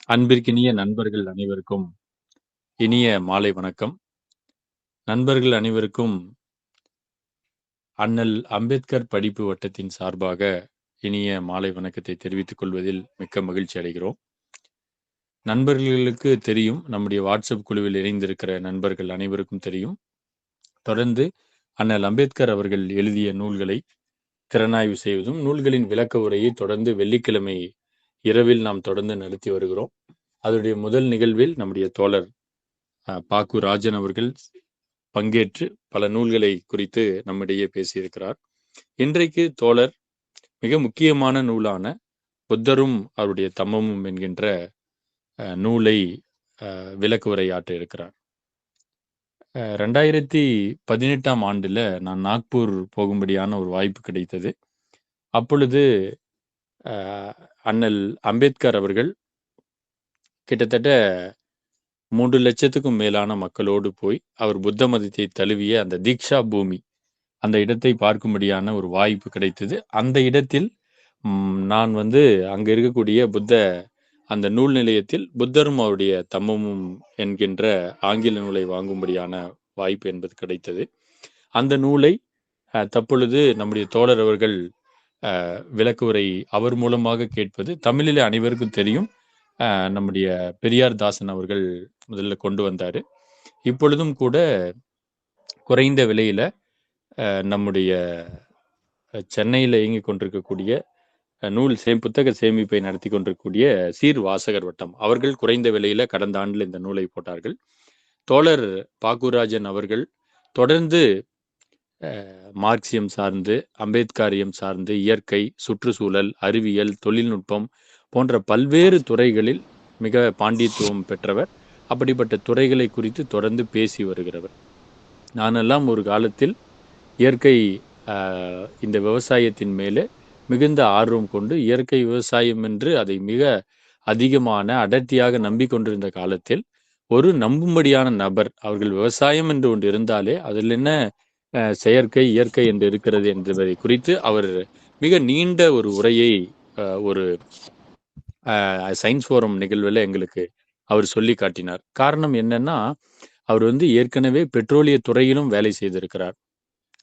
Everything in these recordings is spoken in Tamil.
அன்பிற்கினிய நண்பர்கள் அனைவருக்கும் இனிய மாலை வணக்கம். நண்பர்கள் அனைவருக்கும் அண்ணல் அம்பேத்கர் படிப்பு வட்டத்தின் சார்பாக இனிய மாலை வணக்கத்தை தெரிவித்துக் கொள்வதில் மிக்க மகிழ்ச்சி அடைகிறோம். நண்பர்களுக்கு தெரியும், நம்முடைய வாட்ஸ்அப் குழுவில் இணைந்திருக்கிற நண்பர்கள் அனைவருக்கும் தெரியும். தொடர்ந்து அண்ணல் அம்பேத்கர் அவர்கள் எழுதிய நூல்களை திறனாய்வு செய்வதும், நூல்களின் விளக்க உரையை தொடர்ந்து வெள்ளிக்கிழமை இரவில் நாம் தொடர்ந்து நடத்தி வருகிறோம். அதனுடைய முதல் நிகழ்வில் நம்முடைய தோழர் பாக்கு ராஜன் அவர்கள் பங்கேற்று பல நூல்களை குறித்து நம்மிடையே பேசியிருக்கிறார். இன்றைக்கு தோழர் மிக முக்கியமான நூலான புத்தரும் அவருடைய தம்மமும் என்கின்ற நூலை விளக்கு உரையாற்ற இருக்கிறார். 2018ஆம் ஆண்டுல நான் நாக்பூர் போகும்படியான ஒரு வாய்ப்பு கிடைத்தது. அப்பொழுது அண்ணல் அம்பேத்கர் அவர்கள் கிட்டத்தட்ட 3 லட்சத்துக்கும் மேலான மக்களோடு போய் அவர் புத்த மதத்தை தழுவிய அந்த தீக்ஷா பூமி அந்த இடத்தை பார்க்கும்படியான ஒரு வாய்ப்பு கிடைத்தது. அந்த இடத்தில் நான் அங்க இருக்கக்கூடிய அந்த நூல் நிலையத்தில் புத்தரும் அவருடைய தம்மமும் என்கின்ற ஆங்கில நூலை வாங்கும்படியான வாய்ப்பு என்பது கிடைத்தது. அந்த நூலை தற்பொழுது நம்முடைய தோழர் அவர்கள் விளக்குரை அவர் மூலமாக கேட்பது தமிழில் அனைவருக்கும் தெரியும். நம்முடைய பெரியார் தாசன் அவர்கள் முதல்ல கொண்டு வந்தாரு. இப்பொழுதும் கூட குறைந்த விலையில நம்முடைய சென்னையில் இயங்கிக் கொண்டிருக்கக்கூடிய புத்தக சேமிப்பை நடத்தி கொண்டிருக்கக்கூடிய சீர் வாசகர் வட்டம் அவர்கள் குறைந்த விலையில கடந்த ஆண்டில் இந்த நூலை போட்டார்கள். தோழர் பாக்குராஜன் அவர்கள் தொடர்ந்து மார்க்சியம் சார்ந்து, அம்பேத்கரியம் சார்ந்து, இயற்கை, சுற்றுச்சூழல், அறிவியல், தொழில்நுட்பம் போன்ற பல்வேறு துறைகளில் மிக பாண்டித்துவம் பெற்றவர். அப்படிப்பட்ட துறைகளை குறித்து தொடர்ந்து பேசி வருகிறவர். நானெல்லாம் ஒரு காலத்தில் இயற்கை இந்த விவசாயத்தின் மேலே மிகுந்த ஆர்வம் கொண்டு இயற்கை விவசாயம் என்று அதை மிக அதிகமான அடர்த்தியாக நம்பிக்கொண்டிருந்த காலத்தில் ஒரு நம்பும்படியான நபர் அவர்கள் விவசாயம் என்று ஒன்று இருந்தாலே அதில் என்ன செயற்கை இயற்கை என்று இருக்கிறது என்பதை குறித்து அவர் மிக நீண்ட ஒரு உரையை ஒரு சயின்ஸ் ஃபோரம் நிகழ்வில் எங்களுக்கு அவர் சொல்லி காட்டினார். காரணம் என்னன்னா, அவர் ஏற்கனவே பெட்ரோலிய துறையிலும் வேலை செய்திருக்கிறார்.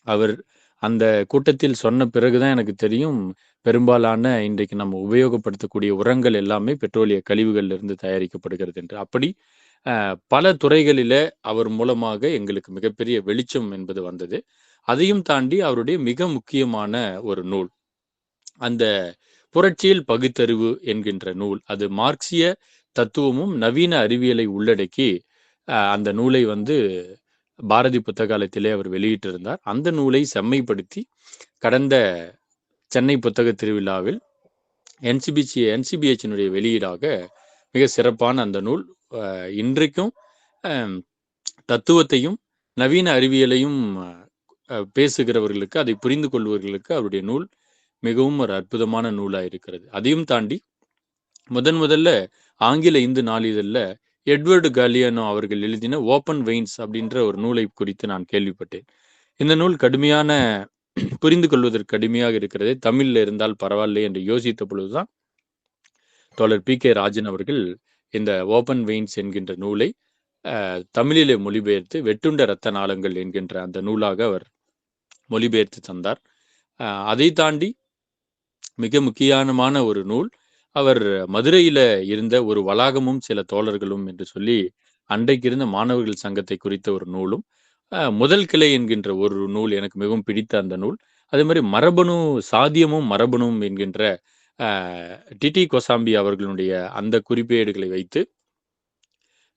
அவர் அந்த கூட்டத்தில் சொன்ன பிறகுதான் எனக்கு தெரியும், பெரும்பாலான இன்றைக்கு நம்ம உபயோகப்படுத்தக்கூடிய உரங்கள் எல்லாமே பெட்ரோலிய கழிவுகள்ல இருந்து தயாரிக்கப்படுகிறது என்று. அப்படி பல துறைகளில அவர் மூலமாக எங்களுக்கு மிகப்பெரிய வெளிச்சம் என்பது வந்தது. அதையும் தாண்டி அவருடைய மிக முக்கியமான ஒரு நூல் அந்த புரட்சியில் பகுத்தறிவு என்கின்ற நூல். அது மார்க்சிய தத்துவமும் நவீன அறிவியலை உள்ளடக்கி அந்த நூலை பாரதி புத்தகாலயத்திலே அவர் வெளியிட்டிருந்தார். அந்த நூலை செம்மைப்படுத்தி கடந்த சென்னை புத்தக திருவிழாவில் NCBH வெளியீடாக மிக சிறப்பான அந்த நூல் இன்றைக்கும் தத்துவத்தையும் நவீன அறிவியலையும் பேசுகிறவர்களுக்கு, அதை புரிந்து கொள்வர்களுக்கு அவருடைய நூல் மிகவும் ஒரு அற்புதமான நூலாக இருக்கிறது. அதையும் தாண்டி முதல்ல ஆங்கில இந்து நாளிதழில் எட்வர்டு காலியானோ அவர்கள் எழுதின ஓப்பன் வெயின்ஸ் அப்படின்ற ஒரு நூலை குறித்து நான் கேள்விப்பட்டேன். இந்த நூல் கடுமையான புரிந்து கொள்வதற்கு கடுமையாக இருக்கிறது, தமிழில் இருந்தால் பரவாயில்லை என்று யோசித்த பொழுதுதான் தோழர் PK ராஜன் அவர்கள் இந்த ஓப்பன் வெயின்ஸ் என்கின்ற நூலை தமிழிலே மொழிபெயர்த்து வெட்டுண்ட இரத்த நாளங்கள் என்கின்ற அந்த நூலாக அவர் மொழிபெயர்த்து தந்தார். அதை தாண்டி மிக முக்கியமான ஒரு நூல், அவர் மதுரையில இருந்த ஒரு வளாகமும் சில தோழர்களும் என்று சொல்லி அன்றைக்கு இருந்த மாணவர்கள் சங்கத்தை குறித்த ஒரு நூலும், முதல் கிளை என்கின்ற ஒரு நூல் எனக்கு மிகவும் பிடித்த அந்த நூல். அதே மாதிரி மரபணு சாதியமும் மரபணுவும் என்கின்ற டிடி கோசாம்பி அவர்களுடைய அந்த குறிப்பேடுகளை வைத்து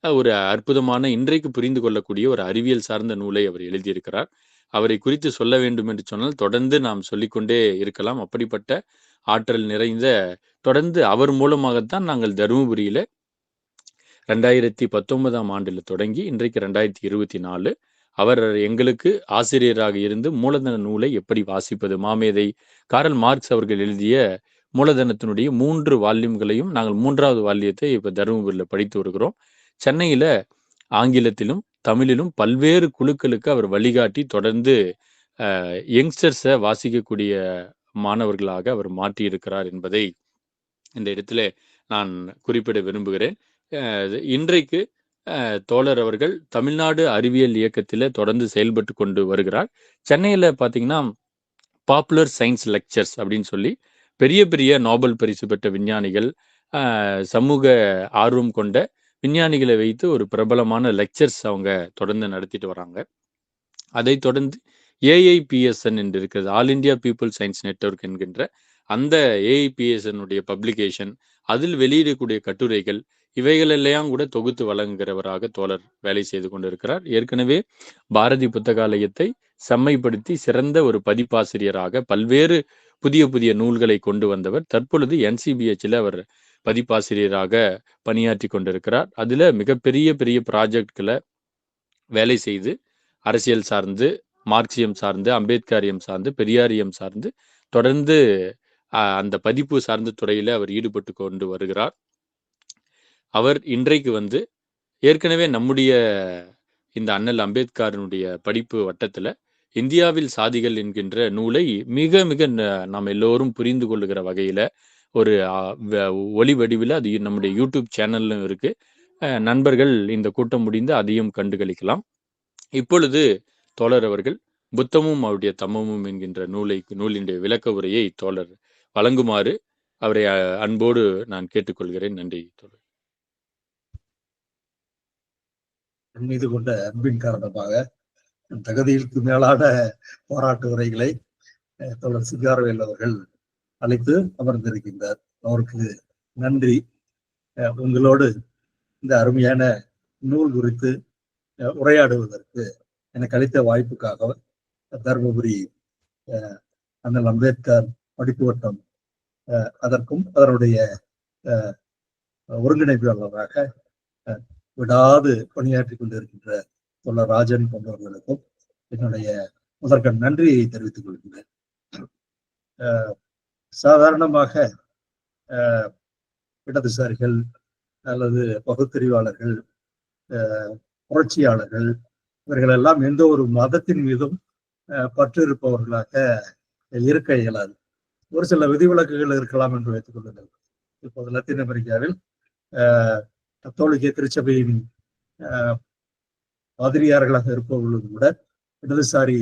ஒரு அற்புதமான இன்றைக்கு புரிந்து கொள்ளக்கூடிய ஒரு அறிவியல் சார்ந்த நூலை அவர் எழுதியிருக்கிறார். அவரை குறித்து சொல்ல வேண்டும் என்று சொன்னால் தொடர்ந்து நாம் சொல்லிக்கொண்டே இருக்கலாம். அப்படிப்பட்ட ஆற்றல் நிறைந்த, தொடர்ந்து அவர் மூலமாகத்தான் நாங்கள் தருமபுரியில 2019ஆம் ஆண்டில் தொடங்கி இன்றைக்கு 2024 அவர் எங்களுக்கு ஆசிரியராக இருந்து மூலதன நூலை எப்படி வாசிப்பது, மாமேதை காரல் மார்க்ஸ் அவர்கள் எழுதிய மூலதனத்தினுடைய 3 வால்யூம்களையும் நாங்கள் 3வது வால்யத்தை இப்ப தருமபுரியில் படித்து வருகிறோம். சென்னையில ஆங்கிலத்திலும் தமிழிலும் பல்வேறு குழுக்களுக்கு அவர் வழிகாட்டி தொடர்ந்து யங்ஸ்டர்ஸை வாசிக்கக்கூடிய மாணவர்களாக அவர் மாற்றியிருக்கிறார் என்பதை இந்த இடத்துல நான் குறிப்பிட விரும்புகிறேன். இன்றைக்கு தோழர் அவர்கள் தமிழ்நாடு அறிவியல் இயக்கத்தில் தொடர்ந்து செயல்பட்டு கொண்டு வருகிறார். சென்னையில் பார்த்தீங்கன்னா பாப்புலர் சயின்ஸ் லெக்சர்ஸ் அப்படின்னு சொல்லி பெரிய பெரிய நோபல் பரிசு பெற்ற விஞ்ஞானிகள், சமூக ஆர்வம் கொண்ட விஞ்ஞானிகளை வைத்து ஒரு பிரபலமான லெக்சர்ஸ் அவங்க தொடர்ந்து நடத்திட்டு வராங்க. அதை தொடர்ந்து ஏஐபிஎஸ்என் என்று இருக்கிறது, all India people science network என்கின்ற அந்த ஏஐபிஎஸ்என் உடைய பப்ளிகேஷன், அதில் வெளியிடக்கூடிய கட்டுரைகள், இவைகளெல்லாம் கூட தொகுத்து வழங்குகிறவராக தோழர் வேலை செய்து கொண்டிருக்கிறார். ஏற்கனவே பாரதி புத்தகாலயத்தை செம்மைப்படுத்தி சிறந்த ஒரு பதிப்பாசிரியராக பல்வேறு புதிய புதிய நூல்களை கொண்டு வந்தவர். தற்பொழுது என்சிபிஹெச்ல அவர் பதிப்பாசிரியராக பணியாற்றி கொண்டிருக்கிறார். அதுல மிகப்பெரிய பெரிய ப்ராஜெக்ட்களை வேலை செய்து அரசியல் சார்ந்து, மார்க்சியம் சார்ந்து, அம்பேத்கரியம் சார்ந்து, பெரியாரியம் சார்ந்து தொடர்ந்து அந்த பதிப்பு சார்ந்த துறையில அவர் ஈடுபட்டு கொண்டு வருகிறார். அவர் இன்றைக்கு வந்து ஏற்கனவே நம்முடைய இந்த அண்ணல் அம்பேத்கரனுடைய படிப்பு வட்டத்துல இந்தியாவில் சாதிகள் என்கின்ற நூலை மிக மிக நாம் எல்லோரும் புரிந்து கொள்ளுகிற வகையில ஒரு ஒளி வடிவில் அது நம்முடைய யூடியூப் சேனல்லும் இருக்கு. நண்பர்கள் இந்த கூட்டம் முடிந்து அதையும் கண்டுகளிக்கலாம். இப்பொழுது தோழர் அவர்கள் புத்தமும் அவருடைய தம்மமும் என்கின்ற நூலினுடைய விளக்க உரையை தோழர் வழங்குமாறு அவரை அன்போடு நான் கேட்டுக்கொள்கிறேன். நன்றி தோழர். என் மீது கொண்ட அன்பின் காரணமாக தகுதிக்கு மேலான போராட்ட உரைகளை தோழர் சிங்காரவேல் அவர்கள் அழைத்து அமர்ந்திருக்கின்றார். அவருக்கு நன்றி. உங்களோடு இந்த அருமையான நூல் குறித்து உரையாடுவதற்கு எனக்கு அளித்த வாய்ப்புக்காக தருமபுரி அண்ணல் அம்பேத்கர் படிப்பு வட்டம் அதற்கும் அதனுடைய ஒருங்கிணைப்பாளராக விடாது பணியாற்றி கொண்டிருக்கின்ற தோழர் ராஜன் போன்றவர்களுக்கும் என்னுடைய முதற்கண் நன்றியை தெரிவித்துக் கொள்கின்றேன். சாதாரணமாக இடதுசாரிகள் அல்லது பகுத்தறிவாளர்கள், புரட்சியாளர்கள், இவர்கள் எல்லாம் எந்த ஒரு மதத்தின் மீதும் பற்று இருப்பவர்களாக இருக்க இயலாது. ஒரு சில விதிவிலக்குகள் இருக்கலாம் என்று வைத்துக் கொள்ளுங்கள். இப்போது லத்தீன் அமெரிக்காவில் கத்தோலிக்க திருச்சபையின் பாதிரியார்களாக இருப்பவர்களும் கூட இடதுசாரி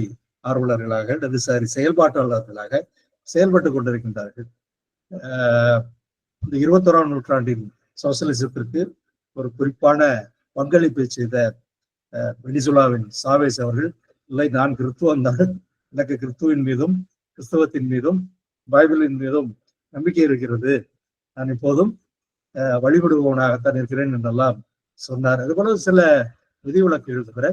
ஆர்வலர்களாக, இடதுசாரி செயல்பாட்டாளர்களாக செயல்பட்டு கொண்டிருக்கின்றார்கள். இந்த 21ஆம் நூற்றாண்டின் சோசியலிசத்திற்கு ஒரு குறிப்பான பங்களிப்பை செய்த வெனிசுலாவின் சாவேஸ் அவர்கள், இல்லை நான் கிறிஸ்துவன் தான், எனக்கு கிறிஸ்துவின் மீதும் கிறிஸ்தவத்தின் மீதும் பைபிளின் மீதும் நம்பிக்கை இருக்கிறது, நான் இப்போதும் வழிபடுபவனாகத்தான் இருக்கிறேன் என்றெல்லாம் சொன்னார். அதுபோல சில விதிவிலக்குகள் தவிர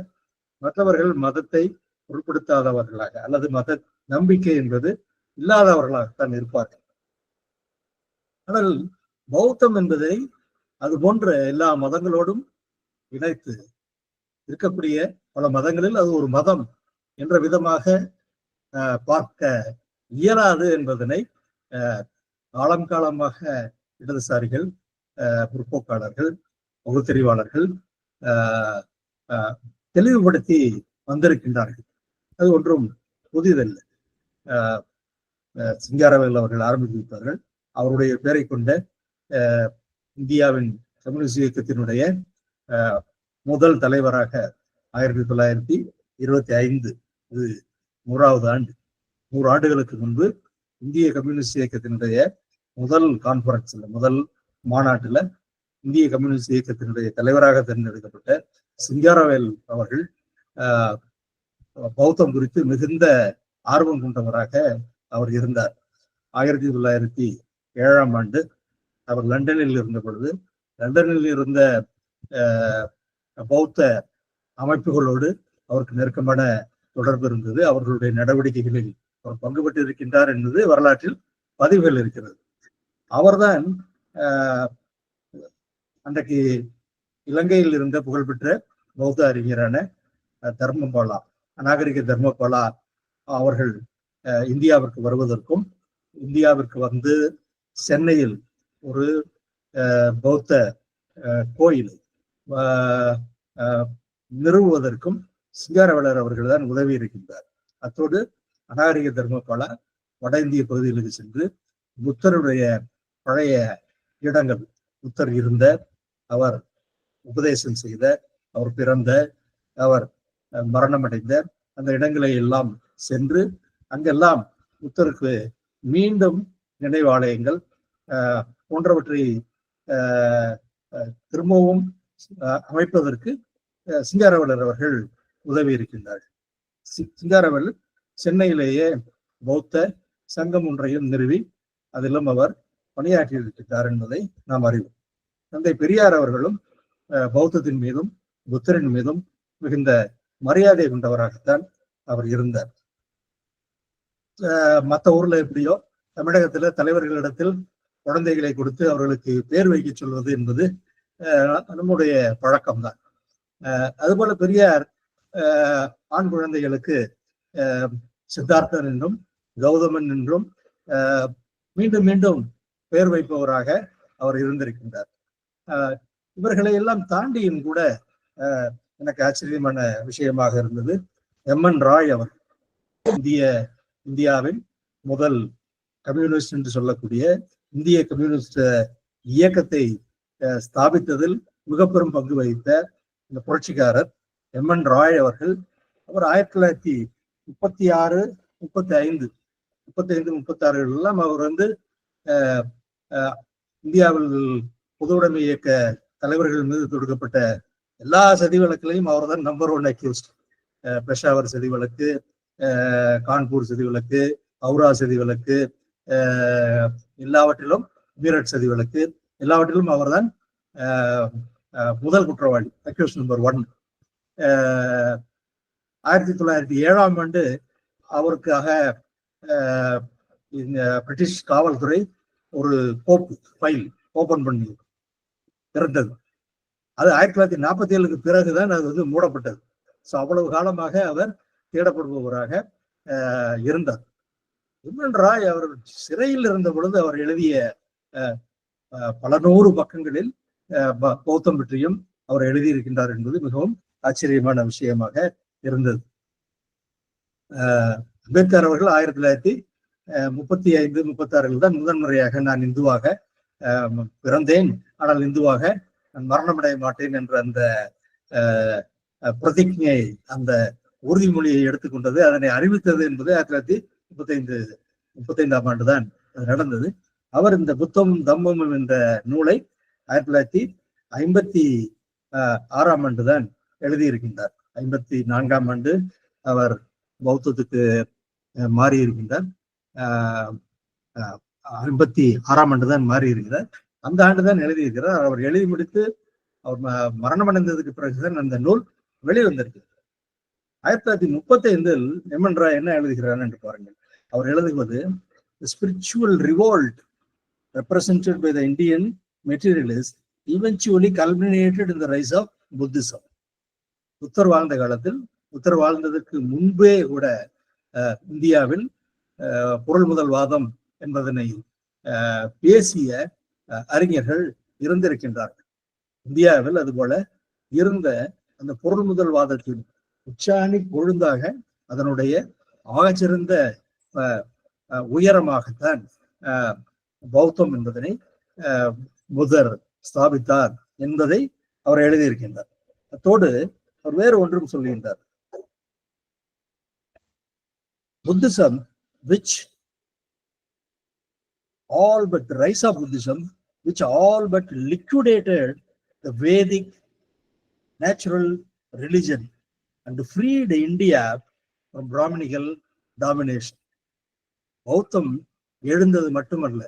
மற்றவர்கள் மதத்தை பொருட்படுத்தாதவர்களாக அல்லது மத நம்பிக்கை என்பது இல்லாதவர்களாகத்தான் இருப்பார்கள். ஆனால் பௌத்தம் என்பதை அது போன்ற எல்லா மதங்களோடும் இணைத்து இருக்கக்கூடிய பல மதங்களில் அது ஒரு மதம் என்ற விதமாக பார்க்க இயலாது என்பதனை காலம் காலமாக இடதுசாரிகள், முற்போக்காளர்கள், பகுத்தறிவாளர்கள் தெளிவுபடுத்தி வந்திருக்கின்றார்கள். அது ஒன்றும் புதிதல்ல. சிங்காரவேல் அவர்கள் ஆரம்பித்து வைத்தார்கள். அவருடைய பெயரை கொண்ட இந்தியாவின் கம்யூனிஸ்ட் இயக்கத்தினுடைய முதல் தலைவராக 1925 இது 100வது ஆண்டு, 100 ஆண்டுகளுக்கு முன்பு இந்திய கம்யூனிஸ்ட் இயக்கத்தினுடைய முதல் கான்பரன்ஸ்ல, முதல் மாநாட்டுல இந்திய கம்யூனிஸ்ட் இயக்கத்தினுடைய தலைவராக தேர்ந்தெடுக்கப்பட்ட சிங்காரவேல் அவர்கள் பௌத்தம் குறித்து மிகுந்த ஆர்வம் கொண்டவராக அவர் இருந்தார். 1907ஆம் ஆண்டு அவர் லண்டனில் இருந்த பொழுது, லண்டனில் இருந்த பௌத்த அமைப்புகளோடு அவருக்கு நெருக்கமான தொடர்பு இருந்தது. அவர்களுடைய நடவடிக்கைகளில் அவர் பங்கு பெற்று இருக்கின்றார் என்பது வரலாற்றில் பதிவுகள் இருக்கிறது. அவர்தான் அன்றைக்கு இலங்கையில் இருந்த புகழ்பெற்ற பௌத்த அறிஞரான தர்மபாலா, அநாகரிக தர்மபாலா அவர்கள் இந்தியாவிற்கு வருவதற்கும், இந்தியாவிற்கு வந்து சென்னையில் ஒரு பௌத்த கோயிலை நிறுவுவதற்கும் சிங்காரவேலர் அவர்கள் தான் உதவி இருக்கின்றார். அத்தோடு அநாகரிக தர்மபாலா வட இந்திய பகுதிகளுக்கு சென்று புத்தருடைய பழைய இடங்கள், புத்தர் இருந்த, அவர் உபதேசம் செய்த, அவர் பிறந்த, அவர் மரணமடைந்த அந்த இடங்களை எல்லாம் சென்று அங்கெல்லாம் புத்தருக்கு மீண்டும் நினைவாலயங்கள் போன்றவற்றை திரும்பவும் அமைப்பதற்கு சிங்காரவேலர் அவர்கள் உதவி இருக்கின்றார்கள். சிங்காரவேலர் சென்னையிலேயே பௌத்த சங்கம் ஒன்றையும் நிறுவி அதிலும் அவர் பணியாற்றி இருக்கின்றார் என்பதை நாம் அறிவோம். தந்தை பெரியார் அவர்களும் பௌத்தத்தின் மீதும் புத்தரின் மீதும் மிகுந்த மரியாதை கொண்டவராகத்தான் அவர் இருந்தார். மற்ற ஊர்ல எப்படியோ தமிழகத்துல தலைவர்களிடத்தில் குழந்தைகளை கொடுத்து அவர்களுக்கு பேர் வைக்க சொல்வது என்பது நம்முடைய பழக்கம்தான். அதுபோல பெரியார் ஆண் குழந்தைகளுக்கு சித்தார்த்தன் என்றும் கௌதமன் என்றும் மீண்டும் மீண்டும் பெயர் வைப்பவராக அவர் இருந்திருக்கின்றார். இவர்களை எல்லாம் தாண்டியும் கூட எனக்கு ஆச்சரியமான விஷயமாக இருந்தது எம்.என். ராய் அவர் இந்தியாவின் முதல் கம்யூனிஸ்ட் என்று சொல்லக்கூடிய இந்திய கம்யூனிஸ்ட் இயக்கத்தை ஸ்தாபித்ததில் மிக பெரும் பங்கு வகித்த இந்த புரட்சிக்காரர் எம்.என். ராய் அவர்கள் அவர் 1936, 35, 36 எல்லாம் அவர் இந்தியாவில் பொதுவுடைமை இயக்க தலைவர்கள் மீது தொடுக்கப்பட்ட எல்லா சதி வழக்கிலையும் அவர் தான் நம்பர் 1 அக்யூஸ்ட். பெஷாவர் சதி வழக்கு, கான்பூர் சதி வழக்கு, ஹவுரா சதி வழக்கு, எல்லாவற்றிலும் மீரட் சதி வழக்கு, எல்லாவற்றிலும் அவர்தான் முதல் குற்றவாளி, அக்யூஸ்ட் நம்பர் 1. 1907ஆம் ஆண்டு அவருக்காக பிரிட்டிஷ் காவல்துறை ஒரு கோப்பு ஃபைல் ஓபன் பண்ணி இருந்தது. அது 1947க்கு பிறகுதான் அது மூடப்பட்டது. ஸோ அவ்வளவு காலமாக அவர் தேடப்படுபவராக இருந்தார். எம்.என். ராய் அவர் சிறையில் இருந்த பொழுது அவர் எழுதிய பல நூறு பக்கங்களில் பௌத்தம் பற்றியும் அவர் எழுதியிருக்கின்றார் என்பது மிகவும் ஆச்சரியமான விஷயமாக இருந்தது. அம்பேத்கர் அவர்கள் 1935, 36 தான் முதன்முறையாக நான் இந்துவாக பிறந்தேன், ஆனால் இந்துவாக நான் மரணமடைய மாட்டேன் என்ற அந்த பிரதிஜையை, அந்த உறுதிமொழியை எடுத்துக்கொண்டது, அதனை அறிவித்தது என்பது 1935ஆம் ஆண்டு தான் நடந்தது. அவர் இந்த புத்தமும் தம்மமும் என்ற நூலை 1956ஆம் ஆண்டு தான் எழுதியிருக்கின்றார். 54ஆம் ஆண்டு அவர் பௌத்தத்துக்கு மாறி இருக்கின்றார். 56ஆம் ஆண்டு தான் மாறி இருக்கிறார். அந்த ஆண்டுதான் எழுதியிருக்கிறார். அவர் எழுதி முடித்து அவர் மரணமடைந்ததுக்கு பிறகுதான் அந்த நூல் வெளிவந்திருக்கு. 1935 எம்.என். ராய் என்ன எழுதுகிறார் என்று பாருங்கள். அவர் எழுதுவது spiritual revolt represented by the Indian materialists eventually culminated in the rise of Buddhism. புத்தர் வாழ்ந்த காலத்தில், புத்தர் வாழ்ந்ததற்கு முன்பே கூட இந்தியாவில் பொருள் முதல்வாதம் என்பதனை பேசிய அறிஞர்கள் இருந்திருக்கின்றார்கள். இந்தியாவில் அதுபோல இருந்த அந்த பொருள் முதல்வாதத்தின் உச்சாணி கொழுந்தாக அதனுடைய ஆகச்சிறந்த உயரமாகத்தான் பௌத்தம் என்பதனை புத்தர் ஸ்தாபித்தார் என்பதை அவர் எழுதியிருக்கின்றார். அத்தோடு அவர் வேறு ஒன்றும் சொல்லுகின்றார். Buddhism, which all but the rise of Buddhism, which all but liquidated the Vedic natural religion and freed India from Brahminical domination. பௌத்தம் எழுந்தது மட்டுமல்ல,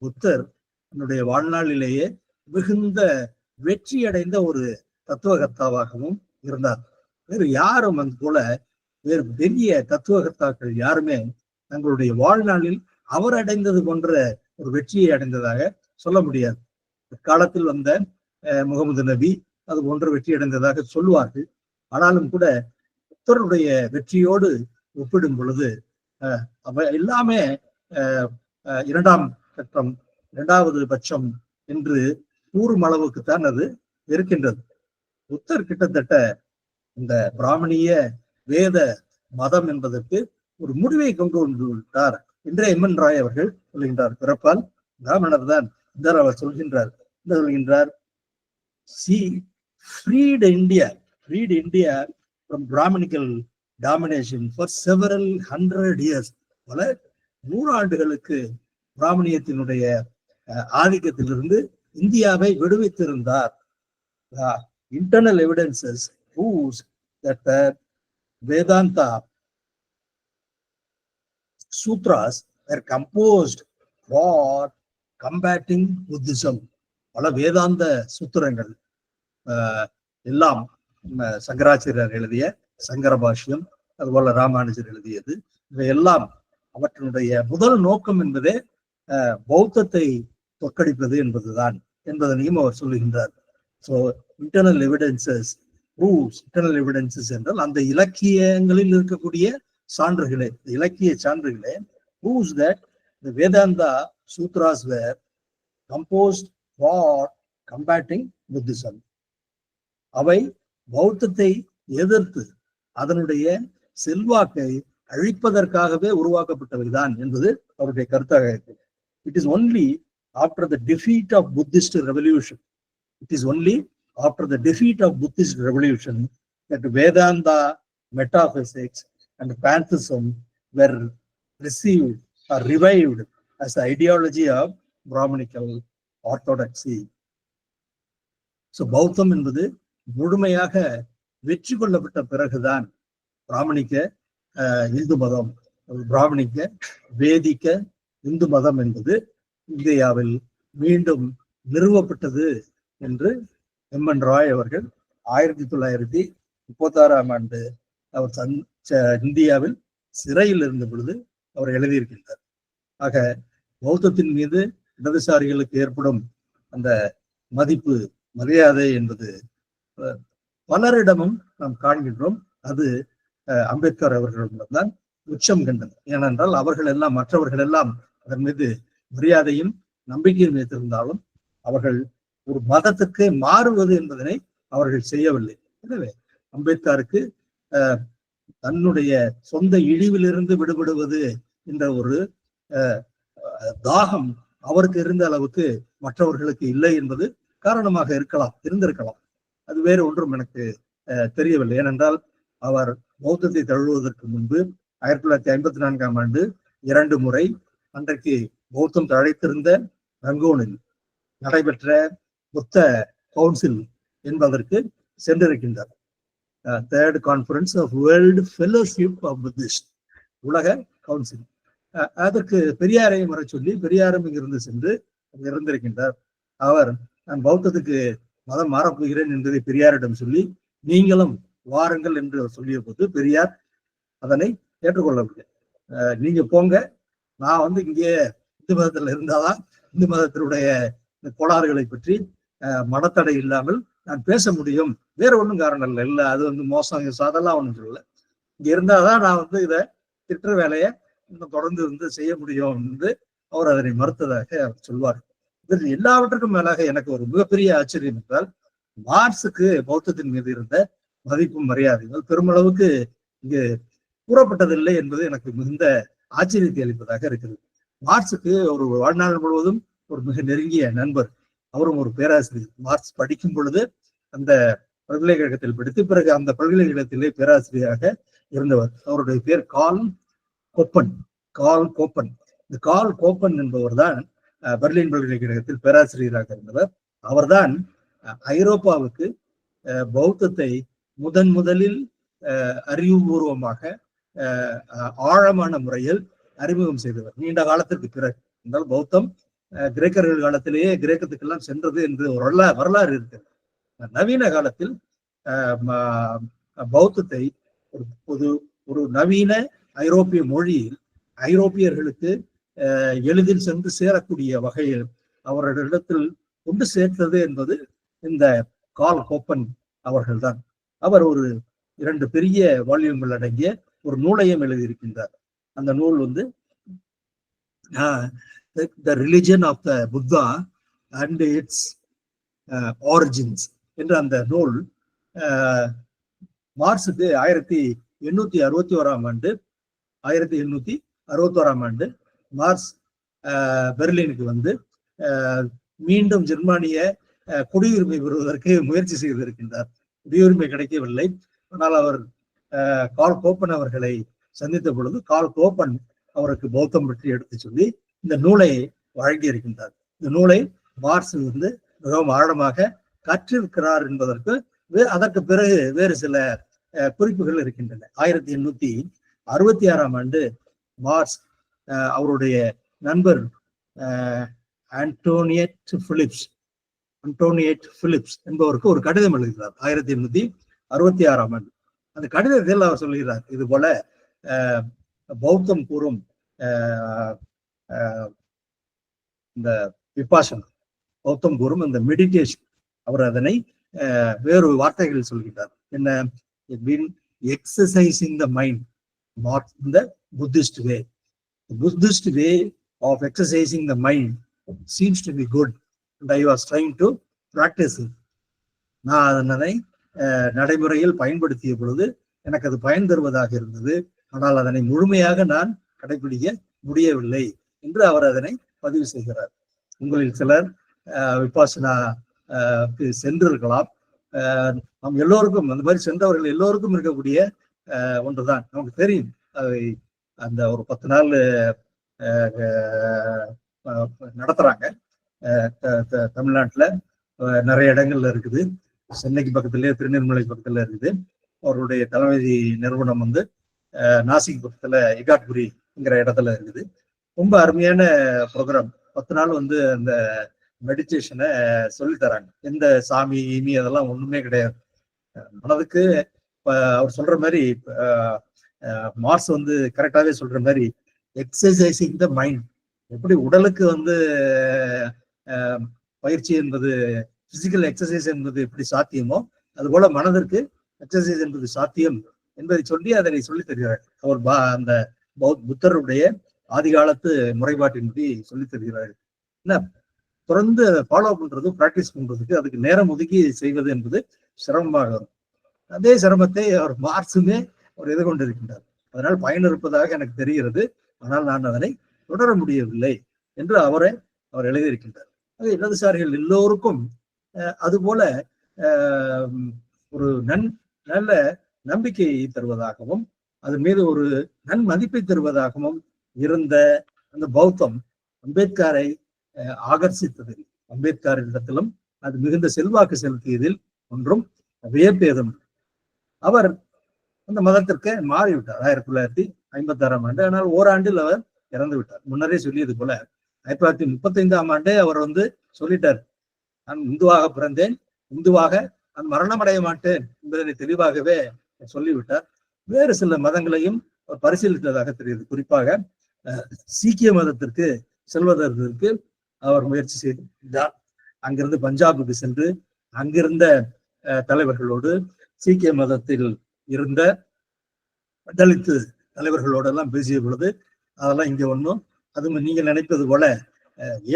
புத்தர் தன்னுடைய வாழ்நாளிலேயே மிகுந்த வெற்றி அடைந்த ஒரு தத்துவகர்த்தாவாகவும் இருந்தார். வேறு யாரும் அது போல வேறு பெரிய தத்துவகர்த்தாக்கள் யாருமே தங்களுடைய வாழ்நாளில் அவர் அடைந்தது போன்ற ஒரு வெற்றியை அடைந்ததாக சொல்ல முடியாது. காலத்தில் வந்த முகமது நபி அது போன்ற வெற்றி அடைந்ததாக சொல்லுவார்கள். ஆனாலும் கூட புத்தருடைய வெற்றியோடு ஒப்பிடும் பொழுது எல்லாமே இரண்டாம் கட்டம், இரண்டாவது பட்சம் என்று கூறும் அளவுக்குத்தான் அது இருக்கின்றது. புத்தர் கிட்டத்தட்ட இந்த பிராமணிய வேத மதம் என்பதற்கு ஒரு முடிவை கொண்டு வந்துவிட்டார் என்று எம்.என். ராய் அவர்கள் சொல்கின்றார். பிறப்பால் பிராமணர் தான் என்றார் அவர் சொல்கின்றார். என்ன சொல்கின்றார்? She freed India from Brahminical domination for several hundred years. பல நூறாண்டுகளுக்கு பிராமணியத்தினுடைய ஆதிக்கத்திலிருந்து இந்தியாவை விடுவித்திருந்தார். Internal evidences proves that the Vedanta sutras were composed for combating Buddhism. பல வேதாந்த சூத்திரங்கள் எல்லாம் சங்கராச்சாரியர் எழுதிய சங்கர பாஷ்யம், அதுபோல ராமானுஜர் எழுதியது, இவையெல்லாம் அவற்றினுடைய முதல் நோக்கம் என்பதே பௌத்தத்தை தோற்கடிப்பது என்பதுதான் என்பதனையும் அவர் சொல்லுகின்றார். So internal evidences proves, internal evidences என்றால் அந்த இலக்கியங்களில் இருக்கக்கூடிய சான்றுகளே, இலக்கிய சான்றுகளே proves that the Vedanta sutras were composed for combating Buddhism. அவை பௌத்தத்தை எதிர்த்து அதனுடைய செல்வாக்கை அழிப்பதற்காகவே உருவாக்கப்பட்டவைதான் என்பது அவருடைய கருத்தாக இருக்கு. It is only after the defeat of Buddhist revolution, it is only after the defeat of Buddhist revolution that Vedanta, metaphysics and pantheism were received or revived as the ideology of Brahminical orthodoxy. So பௌத்தம் என்பது முழுமையாக வெற்றி கொள்ளப்பட்ட பிறகுதான் பிராமணிக்க இந்து மதம், பிராமணிக்க வேதிக்க இந்து மதம் என்பது இந்தியாவில் மீண்டும் நிறுவப்பட்டது என்று எம்.என். ராய் அவர்கள் 1936ஆம் ஆண்டு அவர் இந்தியாவில் சிறையில் இருந்த பொழுது அவர் எழுதியிருக்கின்றார். ஆக பௌத்தத்தின் மீது இடதுசாரிகளுக்கு ஏற்படும் அந்த மதிப்பு, மரியாதை என்பது பலரிடமும் நாம் காண்கின்றோம். அது அம்பேத்கர் அவர்களிடம்தான் உச்சம் கண்டது. ஏனென்றால் அவர்கள் எல்லாம், மற்றவர்கள் எல்லாம் அதன் மீது மரியாதையும் நம்பிக்கையும் வைத்திருந்தாலும் அவர்கள் ஒரு மதத்துக்கு மாறுவது என்பதனை அவர்கள் செய்யவில்லை. எனவே அம்பேத்கருக்கு தன்னுடைய சொந்த இழிவிலிருந்து விடுபடுவது என்ற ஒரு தாகம் அவருக்கு இருந்த அளவுக்கு மற்றவர்களுக்கு இல்லை என்பது காரணமாக இருந்திருக்கலாம். அது வேறு ஒன்றும் எனக்கு தெரியவில்லை. ஏனென்றால் அவர் பௌத்தத்தை தழுவுவதற்கு முன்பு 1954ஆம் ஆண்டு 2 முறை அன்றைக்கு பௌத்தம் தழைத்திருந்த ரங்கோனில் நடைபெற்ற புத்த கவுன்சில் என்பதற்கு சென்றிருக்கின்றார். Third conference of world fellowship of Buddhist, உலக கவுன்சில். அதற்கு பெரியாரையும் வர சொல்லி பெரியாரும் இங்கிருந்து சென்று அங்கு இருந்திருக்கின்றார். அவர் நான் பௌத்தத்துக்கு மதம் மாறப்போகிறேன் என்பதை பெரியாரிடம் சொல்லி நீங்களும் வாருங்கள் என்று சொல்லிய போது பெரியார் அதனை ஏற்றுக்கொள்ளவில்லை. நீங்க போங்க, நான் இங்கே இந்து மதத்துல இருந்தாதான் இந்து மதத்தினுடைய கோளாறுகளை பற்றி மனத்தடை இல்லாமல் நான் பேச முடியும், வேற ஒன்றும் காரணம் இல்லை, அது மோசம் அதெல்லாம் ஒன்றும் சொல்லல, இங்க இருந்தாதான் நான் இதை திட்ட வேலையை இன்னும் தொடர்ந்து செய்ய முடியும் என்று அவர் அதனை மறுத்ததாக அவர் சொல்வார். இது எல்லாவற்றுக்கும் மேலாக எனக்கு ஒரு மிகப்பெரிய ஆச்சரியம் என்றால், மார்க்சுக்கு பௌத்தத்தின் மீது இருந்த மதிப்பும் மரியாதைகள் பெருமளவுக்கு இங்கு கூறப்பட்டதில்லை என்பது எனக்கு மிகுந்த ஆச்சரியத்தை அளிப்பதாக இருக்கிறது. மார்க்சுக்கு ஒரு வாழ்நாள் முழுவதும் ஒரு மிக நெருங்கிய நண்பர், அவரும் ஒரு பேராசிரியர். மார்க்ஸ் படிக்கும் பொழுது அந்த பல்கலைக்கழகத்தில் படித்து பிறகு அந்த பல்கலைக்கழகத்திலே பேராசிரியராக இருந்தவர். அவருடைய பேர் கால் கோப்பன். இந்த கால் கோப்பன் என்பவர் தான் பெர்லின் பல்கலைக்கழகத்தில் பேராசிரியராக இருந்தவர். அவர்தான் ஐரோப்பாவுக்கு பௌத்தத்தை முதலில் அறிவுபூர்வமாக ஆழமான முறையில் அறிமுகம் செய்தவர். நீண்ட காலத்திற்கு பிறகு என்றால் பௌத்தம் கிரேக்கர்கள் காலத்திலேயே கிரேக்கத்துக்கெல்லாம் சென்றது என்று ஒரு வரலாறு இருக்கிறது. நவீன காலத்தில் பௌத்தத்தை ஒரு நவீன ஐரோப்பிய மொழியில் ஐரோப்பியர்களுக்கு எளிதில் சென்று சேரக்கூடிய வகையில் அவர்களிடத்தில் கொண்டு சேர்த்தது என்பது இந்த கால் கோப்பன் அவர்கள்தான். அவர் ஒரு 2 பெரிய வால்யூம்கள் அடங்கிய ஒரு நூலையும் எழுதியிருக்கின்றார். அந்த நூல் The Religion of the Buddha and its Origins என்ற அந்த நூல் மார்க்சுக்கு 1861ஆம் ஆண்டு மார்க்ஸ் பெர்லினுக்கு மீண்டும் ஜெர்மானிய குடியுரிமை பெறுவதற்கு முயற்சி செய்திருக்கின்றார். குடியுரிமை கிடைக்கவில்லை. ஆனால் அவர் கார்ல் கோப்பன் அவர்களை சந்தித்த பொழுது கார்ல் கோப்பன் அவருக்கு பௌத்தம் பற்றி எடுத்து சொல்லி இந்த நூலை வழங்கி இருக்கின்றார். இந்த நூலை மார்க்ஸ் மிகவும் ஆழமாக கற்றிருக்கிறார் என்பதற்கு அதற்கு பிறகு வேறு சில குறிப்புகள் இருக்கின்றன. 1866ஆம் ஆண்டு மார்க்ஸ் அவருடைய நண்பர் ஆண்டோனியட் பிலிப்ஸ் என்பவருக்கு ஒரு கடிதம் எழுதுகிறார் 1866ஆம் ஆண்டு. அந்த கடிதத்தில் அவர் சொல்கிறார், இது போல பௌத்தம் கூறும் இந்த விபாசனா, பௌத்தம் கூறும் இந்த மெடிடேஷன், அவர் அதனை வேறு வார்த்தைகள் சொல்கிறார். என்ன? Exercising the mind, not in the Buddhist way. Buddhist way of exercising the mind seems to be good and I was trying to practice it. நான் அதனை நடைமுறையில் பயன்படுத்திய பொழுது எனக்கு அது பயன் தருவதாக இருந்தது. ஆனால் அதனை முழுமையாக நான் கடைபிடிக்க முடியவில்லை என்று அவர் அதனை பதிவு செய்கிறார். உங்களில் சிலர் விபாசனா சென்றிருக்கலாம். நம் எல்லோருக்கும் அந்த மாதிரி சென்றவர்கள் எல்லோருக்கும் இருக்கக்கூடிய ஒன்றுதான். நமக்கு தெரியும், அதை அந்த ஒரு 10 நாள் நடத்துறாங்க. தமிழ்நாட்டுல நிறைய இடங்கள்ல இருக்குது. சென்னைக்கு பக்கத்துலயே திருநெல்வேலி பக்கத்துல இருக்குது. அவருடைய தலைமை நிறுவனம் நாசிக் பக்கத்துல இகாட்புரிங்கிற இடத்துல இருக்குது. ரொம்ப அருமையான ப்ரோக்ராம். 10 நாள் அந்த மெடிடேஷனை சொல்லி தராங்க. எந்த சாமி ஈமி அதெல்லாம் ஒண்ணுமே கிடையாது. மனதுக்கு அவர் சொல்ற மாதிரி மார்க்ஸ் கரெக்டாவே சொல்ற மாதிரி எக்ஸசைசிங் த மைண்ட். எப்படி உடலுக்கு பயிற்சி என்பது, பிசிக்கல் எக்ஸசைஸ் என்பது எப்படி சாத்தியமோ அது போல மனதிற்கு எக்ஸசைஸ் என்பது சாத்தியம் என்பதை சொல்லி அதனை சொல்லி தருகிறார். அவர் அந்த புத்தருடைய ஆதிகாலத்து முறைப்பாட்டின்படி சொல்லி தருகிறார். என்ன தொடர்ந்து ஃபாலோ பண்றது, பிராக்டிஸ் பண்றதுக்கு அதுக்கு நேரம் ஒதுக்கி செய்வது என்பது சிரமமாக வரும். அதே சிரமத்தை அவர் மார்க்ஸுமே அவர் எதிர்கொண்டிருக்கின்றார். அதனால் பயன் இருப்பதாக எனக்கு தெரிகிறது, ஆனால் நான் அதனை தொடர முடியவில்லை என்று அவர் எழுதியிருக்கின்றார். இடதுசாரிகள் எல்லோருக்கும் அதுபோல ஒரு நல்ல நம்பிக்கையை தருவதாகவும் அதன் மீது ஒரு நன்மதிப்பை தருவதாகவும் இருந்த அந்த பௌத்தம் அம்பேத்கரை ஆகர்ஷித்ததில், அம்பேத்கரிடத்திலும் அது மிகுந்த செல்வாக்கு செலுத்தியதில் ஒன்றும் வியப்பேதும். அவர் அந்த மதத்திற்கு மாறிவிட்டார் 1956ஆம் ஆண்டு. ஆனால் ஓராண்டில் அவர் இறந்து விட்டார். முன்னரே சொல்லியது போல 1935ஆம் ஆண்டே அவர் சொல்லிட்டார், நான் இந்துவாக பிறந்தேன், இந்துவாக நான் மரணமடைய மாட்டேன் என்பதனை தெளிவாகவே சொல்லிவிட்டார். வேறு சில மதங்களையும் அவர் பரிசீலித்ததாக தெரியுது. குறிப்பாக சீக்கிய மதத்திற்கு செல்வதற்கு அவர் முயற்சி செய்தார். அங்கிருந்து பஞ்சாபுக்கு சென்று அங்கிருந்த தலைவர்களோடு, சீக்கிய மதத்தில் இருந்த தலித்து தலைவர்களோட எல்லாம் பேசிய பொழுது அதெல்லாம் இங்க ஒன்றும், அது நீங்க நினைப்பது போல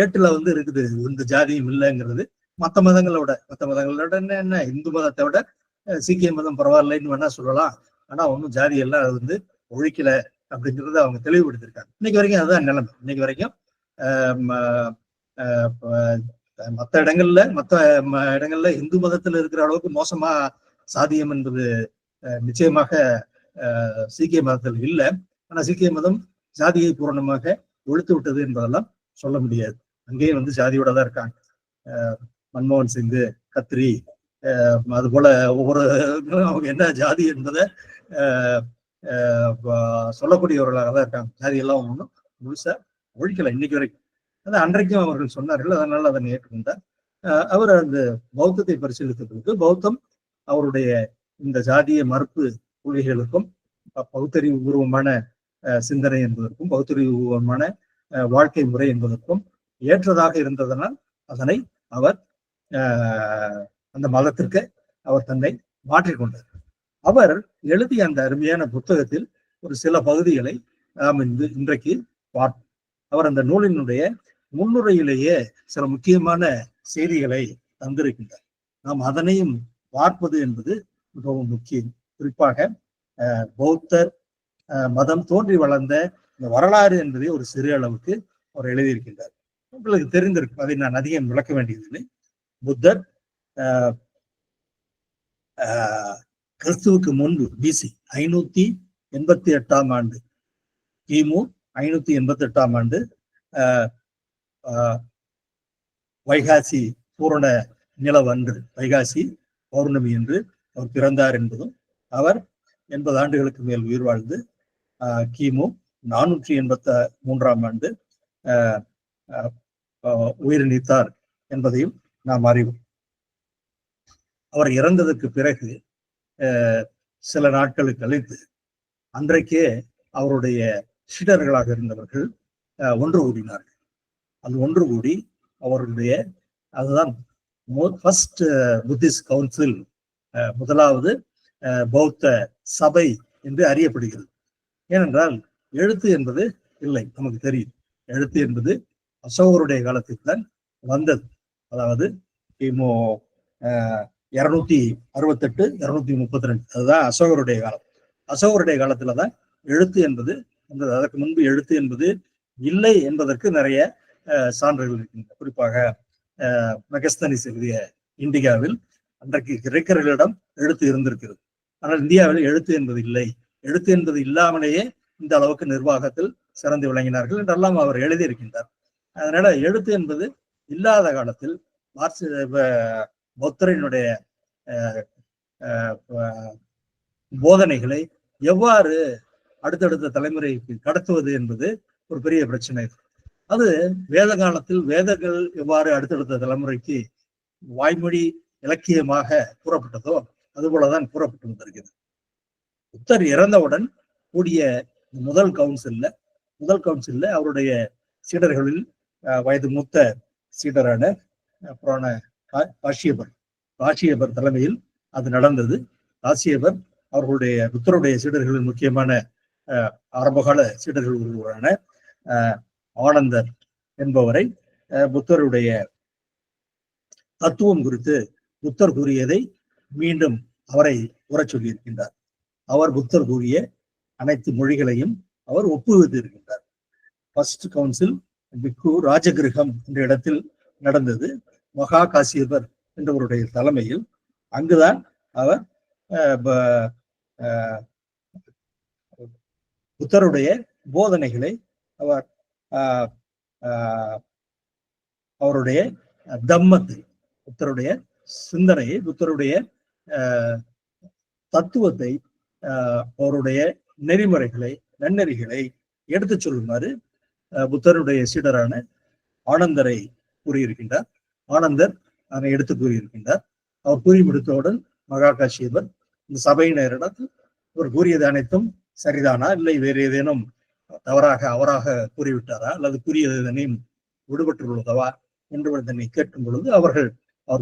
ஏட்டுல இருக்குது, இந்த ஜாதியும் இல்லைங்கிறது. மற்ற மதங்களோட என்ன இந்து மதத்தை விட சீக்கிய மதம் பரவாயில்லைன்னு வேணா சொல்லலாம். ஆனா ஒன்றும் ஜாதி எல்லாம் அது ஒழிக்கல அப்படிங்கிறத அவங்க தெளிவுபடுத்திருக்காங்க. இன்னைக்கு வரைக்கும் அதுதான் நிலைமை. இன்னைக்கு வரைக்கும் மற்ற இடங்கள்ல இந்து மதத்துல இருக்கிற அளவுக்கு மோசமா சாதியம் என்பது நிச்சயமாக சீக்கிய மதத்தில் இல்லை. ஆனா சீக்கிய மதம் ஜாதியை பூரணமாக ஒழித்து விட்டது என்பதெல்லாம் சொல்ல முடியாது. அங்கேயும் ஜாதியோட தான் இருக்காங்க. மன்மோகன் சிங், கத்ரி, அது போல ஒவ்வொரு அவங்க என்ன ஜாதி என்பதை சொல்லக்கூடியவர்களாக தான் இருக்காங்க. ஜாதி எல்லாம் ஒன்றும் முழுசா ஒழிக்கல இன்னைக்கு வரைக்கும். அதான் அன்றைக்கும் அவர்கள் சொன்னார்கள். அதனால அதனை ஏற்றுக்கொண்டார். அவர் அந்த பௌத்தத்தை பரிசீலித்த பொழுது பௌத்தம் அவருடைய இந்த ஜாதிய மறுப்பு கொள்கைகளுக்கும் பகுத்தறிவு பூர்வமான சிந்தனை என்பதற்கும் பகுத்தறிவு பூர்வமான வாழ்க்கை முறை என்பதற்கும் ஏற்றதாக இருந்ததனால் அதனை அவர் அந்த மதத்திற்கு அவர் தன்னை மாற்றிக்கொண்டார். அவர் எழுதிய அந்த அருமையான புத்தகத்தில் ஒரு சில பகுதிகளை நாம் இன்றைக்கு பார்ப்போம். அவர் அந்த நூலினுடைய முன்னுரையிலேயே சில முக்கியமான செய்திகளை தந்திருக்கின்றார். நாம் அதனையும் பார்ப்பது என்பது மிகவும் முக்கியம். குறிப்பாக பௌத்தர் மதம் தோன்றி வளர்ந்த இந்த வரலாறு என்பதை ஒரு சிறு அளவுக்கு அவர் எழுதியிருக்கின்றார். உங்களுக்கு தெரிந்திருக்கும், அதை நான் அதிகம் விளக்க வேண்டியதில்லை. புத்தர் கிறிஸ்துவுக்கு முன்பு பிசி 588 ஆண்டு, கிமு 588 ஆண்டு வைகாசி பூரண நிலவு அன்று, வைகாசி பௌர்ணமி என்று அவர் பிறந்தார் என்பதும், அவர் 80 ஆண்டுகளுக்கு மேல் உயிர் வாழ்ந்து கிமு 483 ஆண்டு உயிர் நீத்தார் என்பதையும் நாம் அறிவோம். அவர் இறந்ததற்கு பிறகு சில நாட்களுக்கு கழித்து அன்றைக்கே அவருடைய சீடர்களாக இருந்தவர்கள் ஒன்று கூடினார்கள். அது ஒன்று கூடி அவருடைய, அதுதான் ஃபர்ஸ்ட் புத்திஸ்ட் கவுன்சில், முதலாவது பௌத்த சபை என்று அறியப்படுகிறது. ஏனென்றால் எழுத்து என்பது இல்லை, நமக்கு தெரியும். எழுத்து என்பது அசோகருடைய காலத்தில் தான் வந்தது. அதாவது கிமு 268 232, அதுதான் அசோகருடைய காலம். அசோகருடைய காலத்துலதான் எழுத்து என்பது வந்தது. அதற்கு முன்பு எழுத்து என்பது இல்லை என்பதற்கு நிறைய சான்றுகள் இருக்கின்றன. குறிப்பாக மெகஸ்தனிஸ் எழுதிய இண்டிகாவில் அன்றைக்கு கிரேக்கர்களிடம் எழுத்து இருந்திருக்கிறது. ஆனால் இந்தியாவில் எழுத்து என்பது இல்லை, எழுத்து என்பது இல்லாமலேயே இந்த அளவுக்கு நிர்வாகத்தில் சிறந்து விளங்கினார்கள் என்றெல்லாம் அவர் எழுதியிருக்கின்றார். அதனால எழுத்து என்பது இல்லாத காலத்தில் பௌத்தரினுடைய போதனைகளை எவ்வாறு அடுத்தடுத்த தலைமுறைக்கு கடத்துவது என்பது ஒரு பெரிய பிரச்சனை. அது வேத காலத்தில் வேதங்கள் எவ்வாறு அடுத்தடுத்த தலைமுறைக்கு வாய்மொழி இலக்கியமாக கூறப்பட்டதோ அதுபோலதான் கூறப்பட்டு வந்திருக்கிறது. புத்தர் இறந்தவுடன் கூடிய முதல் கவுன்சில்ல அவருடைய சீடர்களில் வயது மூத்த சீடரான புராண காசியபர் தலைமையில் அது நடந்தது. காசியபர் அவர்களுடைய புத்தருடைய சீடர்களில் முக்கியமான ஆரம்பகால சீடர்கள் ஒருவரான ஆனந்தர் என்பவரை புத்தருடைய தத்துவம் குறித்து புத்தர் கூறியதை மீண்டும் அவரை உரச் சொல்லியிருக்கின்றார். அவர் புத்தர் கூறிய அனைத்து மொழிகளையும் அவர் ஒப்புவித்து இருக்கின்றார். ஃபர்ஸ்ட் கவுன்சில் பிக்கு ராஜகிரகம் என்ற இடத்தில் நடந்தது. மகா காசியபர் என்றவருடைய தலைமையில். அங்குதான் அவர் புத்தருடைய போதனைகளை அவர் அவருடைய தம்மத்தை, புத்தருடைய சிந்தனையை, புத்தருடைய தத்துவத்தை, அவருடைய நெறிமுறைகளை, நன்னெறிகளை எடுத்து சொல்லுமாறு புத்தருடைய சீடரான ஆனந்தரை கூறியிருக்கின்றார். ஆனந்தர் அதனை எடுத்து கூறியிருக்கின்றார். அவர் கூறி முடித்தவுடன் மகா காசியபர் இந்த சபையினரிடம் அவர் கூறியது அனைத்தும் சரிதானா, இல்லை வேறு ஏதேனும் தவறாக அவராக கூறிவிட்டாரா, அல்லது கூறியது எதனையும் விடுபட்டுள்ளதவா என்று தன்னை கேட்கும் பொழுது அவர்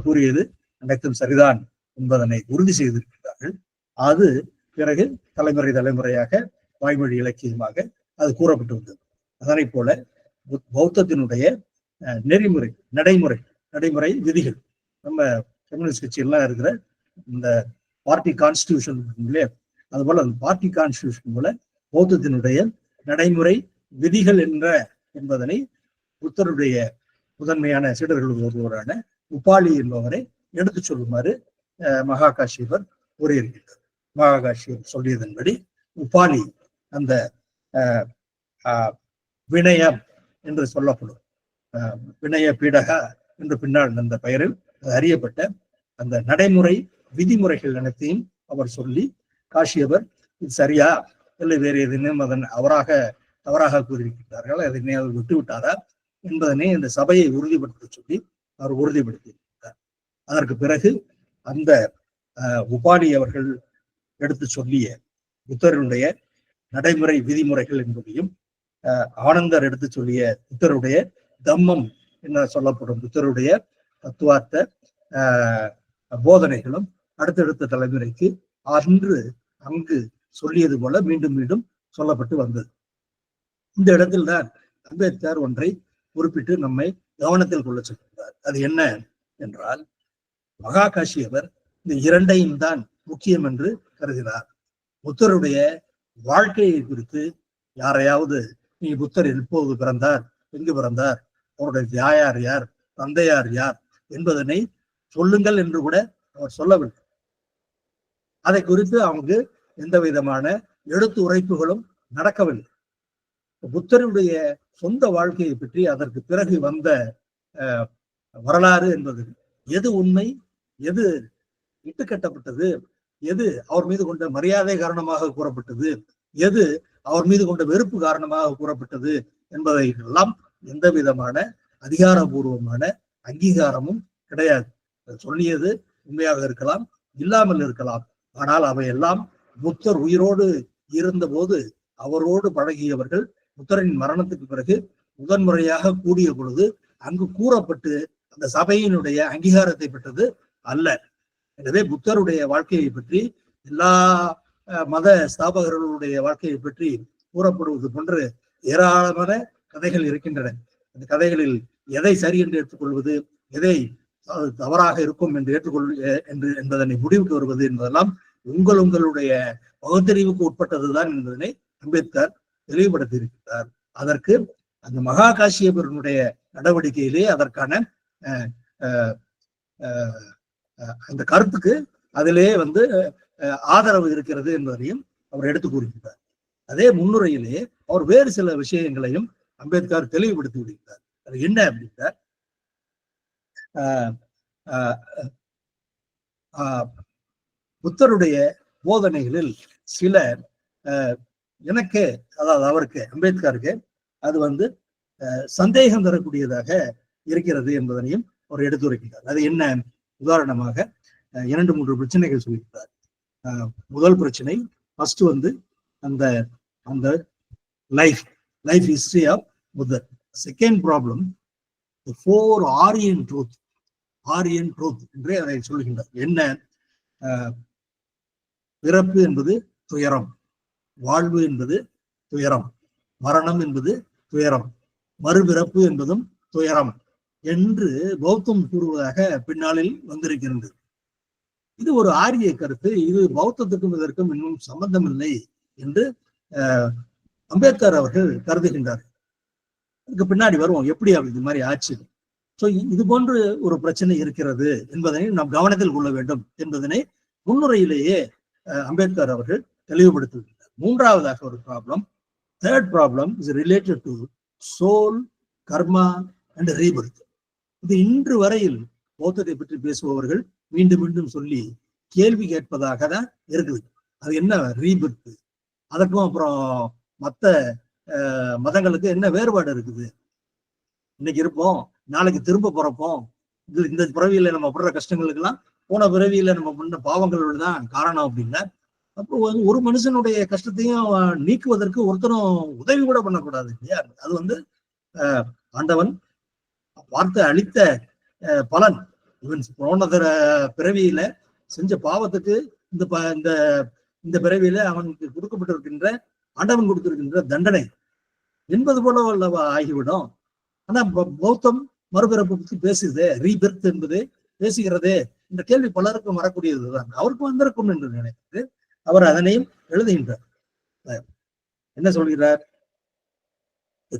கூறியது அனைத்தும் சரிதான் என்பதனை உறுதி செய்திருக்கிறார்கள். அது பிறகு தலைமுறையாக வாய்மொழி இலக்கியமாக அது கூறப்பட்டு வந்தது. அதனை போல பௌத்தத்தினுடைய நடைமுறை விதிகள், நம்ம கம்யூனிஸ்ட் கட்சியெல்லாம் இருக்கிற இந்த பார்ட்டி கான்ஸ்டிடியூஷன் இல்லையா, அது போல அந்த பார்ட்டி கான்ஸ்டிடியூஷன் போல பௌத்தத்தினுடைய நடைமுறை விதிகள் என்பதனை புத்தருடைய முதன்மையான சீடர்கள் ஒருவரான உபாலி என்பவரை எடுத்து சொல்லுமாறு மகா காசியபர் கூறியிருக்கிறார். மகா காசியபர் சொல்லியதன்படி உபாலி அந்த வினயம் என்று சொல்லப்படும் வினய பீடகா என்று பின்னால் அந்த பெயரில் அறியப்பட்ட அந்த நடைமுறை விதிமுறைகள் அனைத்தையும் அவர் சொல்லி, காசியபர் இது சரியா இல்லை வேறு எதுவும் அதன் தவறாக கூறியிருக்கிறார்கள், அதனை அவர் விட்டுவிட்டாரா என்பதனை இந்த சபையை உறுதிப்படுத்த சொல்லி அவர் உறுதிப்படுத்தியிருக்கிறார். அதற்கு பிறகு அந்த உபாலி அவர்கள் எடுத்து சொல்லிய புத்தருடைய நடைமுறை விதிமுறைகள் என்பதையும், ஆனந்தர் எடுத்து சொல்லிய புத்தருடைய தம்மம் என்ன சொல்லப்படும் புத்தருடைய தத்துவார்த்த போதனைகளும் அடுத்தடுத்த தலைமுறைக்கு அங்கு சொல்லியது போல மீண்டும் மீண்டும் சொல்லப்பட்டு வந்தது. இந்த இடத்தில் தான் அம்பேத்கர் ஒன்றை குறிப்பிட்டு நம்மை கவனத்தில் கொள்ள சொல்கிறார். அது என்ன என்றால், மகா காசியபர் இந்த இரண்டையும் தான் முக்கியம் என்று கருதினார். புத்தருடைய வாழ்க்கையை குறித்து யாரையாவது நீ புத்தர் எப்போது பிறந்தார், எங்கு பிறந்தார், அவருடைய தாயார் யார், தந்தையார் யார் என்பதனை சொல்லுங்கள் என்று கூட அவர் சொல்லவில்லை. அதை குறித்து அவங்க எந்த விதமான எழுத்து உரைப்புகளும் நடக்கவில்லை. புத்தருடைய சொந்த வாழ்க்கையை பற்றி அதற்கு பிறகு வந்த வரலாறு என்பது எது உண்மை, எது இட்டுக்கட்டப்பட்டது, எது அவர் மீது கொண்ட மரியாதை காரணமாக கூறப்பட்டது, எது அவர் மீது கொண்ட வெறுப்பு காரணமாக கூறப்பட்டது என்பதை எல்லாம் எந்த விதமான அதிகாரபூர்வமான அங்கீகாரமும் கிடையாது. சொல்லியது உண்மையாக இருக்கலாம், இல்லாமல் இருக்கலாம். ஆனால் அவையெல்லாம் புத்தர் உயிரோடு இருந்தபோது அவரோடு பழகியவர்கள் புத்தரின் மரணத்துக்கு பிறகு முதன்முறையாக கூடிய பொழுது அங்கு கூறப்பட்டு அந்த சபையினுடைய அங்கீகாரத்தை பெற்றது அல்ல. எனவே புத்தருடைய வாழ்க்கையை பற்றி எல்லா மத ஸ்தாபகர்களுடைய வாழ்க்கையை பற்றி கூறப்படுவது போன்று ஏராளமான கதைகள் இருக்கின்றன. அந்த கதைகளில் எதை சரி என்று ஏற்றுக்கொள்வது, எதை தவறாக இருக்கும் என்று என்பதனை முடிவுக்கு வருவது என்பதெல்லாம் உங்களுடைய பகுத்தறிவுக்கு உட்பட்டதுதான் என்பதனை அம்பேத்கர் தெளிவுபடுத்தி இருக்கிறார். அதற்கு அந்த மகா காசியபருடைய நடவடிக்கையிலே அதற்கான அந்த கருத்துக்கு அதிலே ஆதரவு இருக்கிறது என்பதையும் அவர் எடுத்து கூறுகிறார். அதே முன்னுரையிலே அவர் வேறு சில விஷயங்களையும் அம்பேத்கர் தெளிவுபடுத்தி விடுகிறார். அது என்ன அப்படின்னா, புத்தருடைய போதனைகளில் சில எனக்கு, அதாவது அவருக்கு அம்பேத்கருக்கு அது சந்தேகம் தரக்கூடியதாக இருக்கிறது என்பதனையும் அவர் எடுத்துரைக்கிறார். அது என்ன? உதாரணமாக 2-3 பிரச்சனைகள் சொல்லியிருக்கிறார். முதல் பிரச்சனை ஃபர்ஸ்ட் அந்த அந்த லைஃப் ஹிஸ்டரி ஆஃப் புத்தர். Second problem the 4 Aryan truth என்றே அதை சொல்லுகின்றார். என்ன? பிறப்பு என்பது துயரம், வாழ்வு என்பது துயரம், மரணம் என்பது துயரம், மறுபிறப்பு என்பதும் துயரம் என்று பௌத்தம் கூறுவதாக பின்னாளில் வந்திருக்கிறது. இது ஒரு ஆரிய கருத்து. இது பௌத்தத்துக்கும் இதற்கும் இன்னும் சம்பந்தம் இல்லை என்று அம்பேத்கர் அவர்கள் கருதுகின்றார். அதுக்கு பின்னாடி வருவோம் எப்படி அப்படி இது மாதிரி ஆச்சு. ஸோ இது போன்று ஒரு பிரச்சனை இருக்கிறது என்பதனை நாம் கவனத்தில் கொள்ள வேண்டும் என்பதனை முன்னுரையிலேயே அம்பேத்கர் அவர்கள் தெளிவுபடுத்துகின்றார். மூன்றாவதாக ஒரு problem, third problem is related to soul, karma and rebirth. இது இன்று வரையில் பௌத்தத்தை பற்றி பேசுபவர்கள் மீண்டும் மீண்டும் சொல்லி கேள்வி கேட்பதாக தான் இருக்குது. அது என்ன ரீபர்த்? அதற்கும் அப்புறம் மற்ற மதங்களுக்கு என்ன வேறுபாடு இருக்குது? இன்னைக்கு இருப்போம், நாளைக்கு திரும்ப பிறப்போம், இந்த பிறவியில நம்ம படுற கஷ்டங்களுக்கெல்லாம் போன பிறவியில நம்ம பண்ண பாவங்களோட தான் காரணம் அப்படின்னா, அப்போ ஒரு மனுஷனுடைய கஷ்டத்தையும் நீக்குவதற்கு ஒருத்தரும் உதவி கூட பண்ணக்கூடாது இல்லையா? அது ஆண்டவன் பார்த்து அளித்த பலன். இவன் போன பிறவியில செஞ்ச பாவத்துக்கு இந்த பிறவியில அவனுக்கு கொடுக்கப்பட்டிருக்கின்ற, ஆண்டவன் கொடுத்திருக்கின்ற தண்டனை என்பது போல அல்லவா ஆகிவிடும். ஆனா பௌத்தம் மறுபிறப்பு பற்றி பேசுதே, ரீபெர்த் என்பது பேசுகிறதே என்ற கேள்வி பலருக்கும் வரக்கூடியதுதான். அவருக்கும் வந்திருக்கும் என்று நினைத்து அவர் அதனையும் எழுதுகின்றார். என்ன சொல்கிறார்?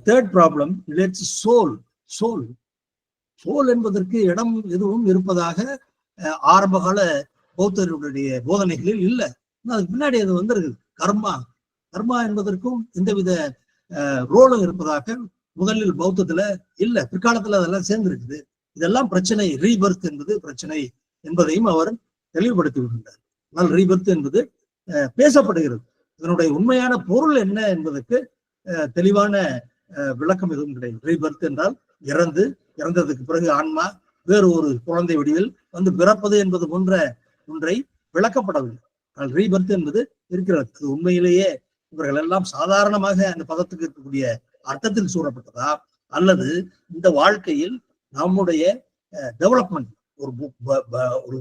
தேர்ட் ப்ராப்ளம் ரிலேட்ஸ் சோல் என்பதற்கு இடம் எதுவும் இருப்பதாக ஆரம்பகால பௌத்தருடைய போதனைகளில் இல்லை. அதுக்கு பின்னாடி அது வந்திருக்குது. கர்மா என்பதற்கும் எந்தவித ரோலும் இருப்பதாக முதலில் பௌத்தத்துல இல்ல, பிற்காலத்துல அதெல்லாம் சேர்ந்திருக்குது. இதெல்லாம் பிரச்சனை, ரீபர்த் என்பது பிரச்சனை என்பதையும் அவர் தெளிவுபடுத்தி விடுகின்றார். ஆனால் ரீபர்த் என்பது பேசப்படுகிறது. இதனுடைய உண்மையான பொருள் என்ன என்பதற்கு தெளிவான விளக்கம் எதுவும் கிடையாது. ரீபர்த் என்றால் இறந்ததுக்கு பிறகு ஆன்மா வேறு ஒரு குழந்தை வடிவில் பிறப்பது என்பது போன்ற ஒன்றை விளக்கப்படவில்லை. ஆனால் ரீபர்த் என்பது இருக்கிறது. அது உண்மையிலேயே இவர்கள் எல்லாம் சாதாரணமாக அந்த பதத்துக்கு இருக்கக்கூடிய அர்த்தத்தில் சூறப்பட்டதா, அல்லது இந்த வாழ்க்கையில் நம்முடைய டெவலப்மெண்ட், ஒரு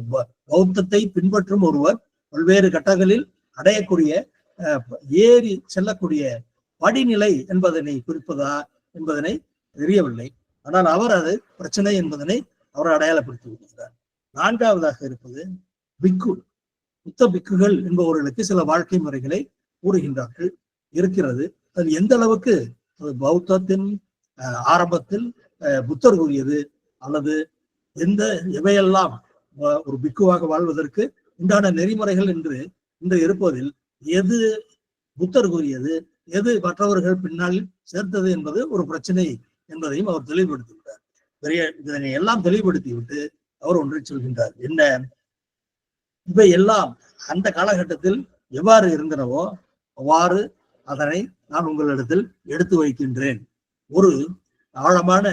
பௌத்தத்தை பின்பற்றும் ஒருவர் பல்வேறு கட்டங்களில் அடையக்கூடிய ஏறி செல்லக்கூடிய படிநிலை என்பதனை குறிப்பதா என்பதனை தெரியவில்லை. ஆனால் அவர் அது பிரச்சனை என்பதனை அவர் அடையாளப்படுத்தி விடுகிறார். நான்காவதாக இருப்பது புத்த பிக்குகள் என்பவர்களுக்கு சில வாழ்க்கை முறைகளை கூறுகின்றார்கள் இருக்கிறது. அது எந்த அளவுக்கு பௌத்தத்தின் ஆரம்பத்தில் புத்தர் கூறியது அல்லது எவையெல்லாம் ஒரு பிக்குவாக வாழ்வதற்கு உண்டான நெறிமுறைகள் என்று இன்று இருப்பதில் எது புத்தர் கூறியது, எது மற்றவர்கள் பின்னால் சேர்த்தது என்பது ஒரு பிரச்சனை என்பதையும் அவர் தெளிவுபடுத்திவிட்டார். இதனை எல்லாம் தெளிவுபடுத்திவிட்டு அவர் ஒன்றை சொல்கின்றார். என்ன? இவை எல்லாம் அந்த காலகட்டத்தில் எவ்வாறு இருந்தனவோ அவ்வாறு அதனை நான் உங்களிடத்தில் எடுத்து வைக்கின்றேன். ஒரு ஆழமான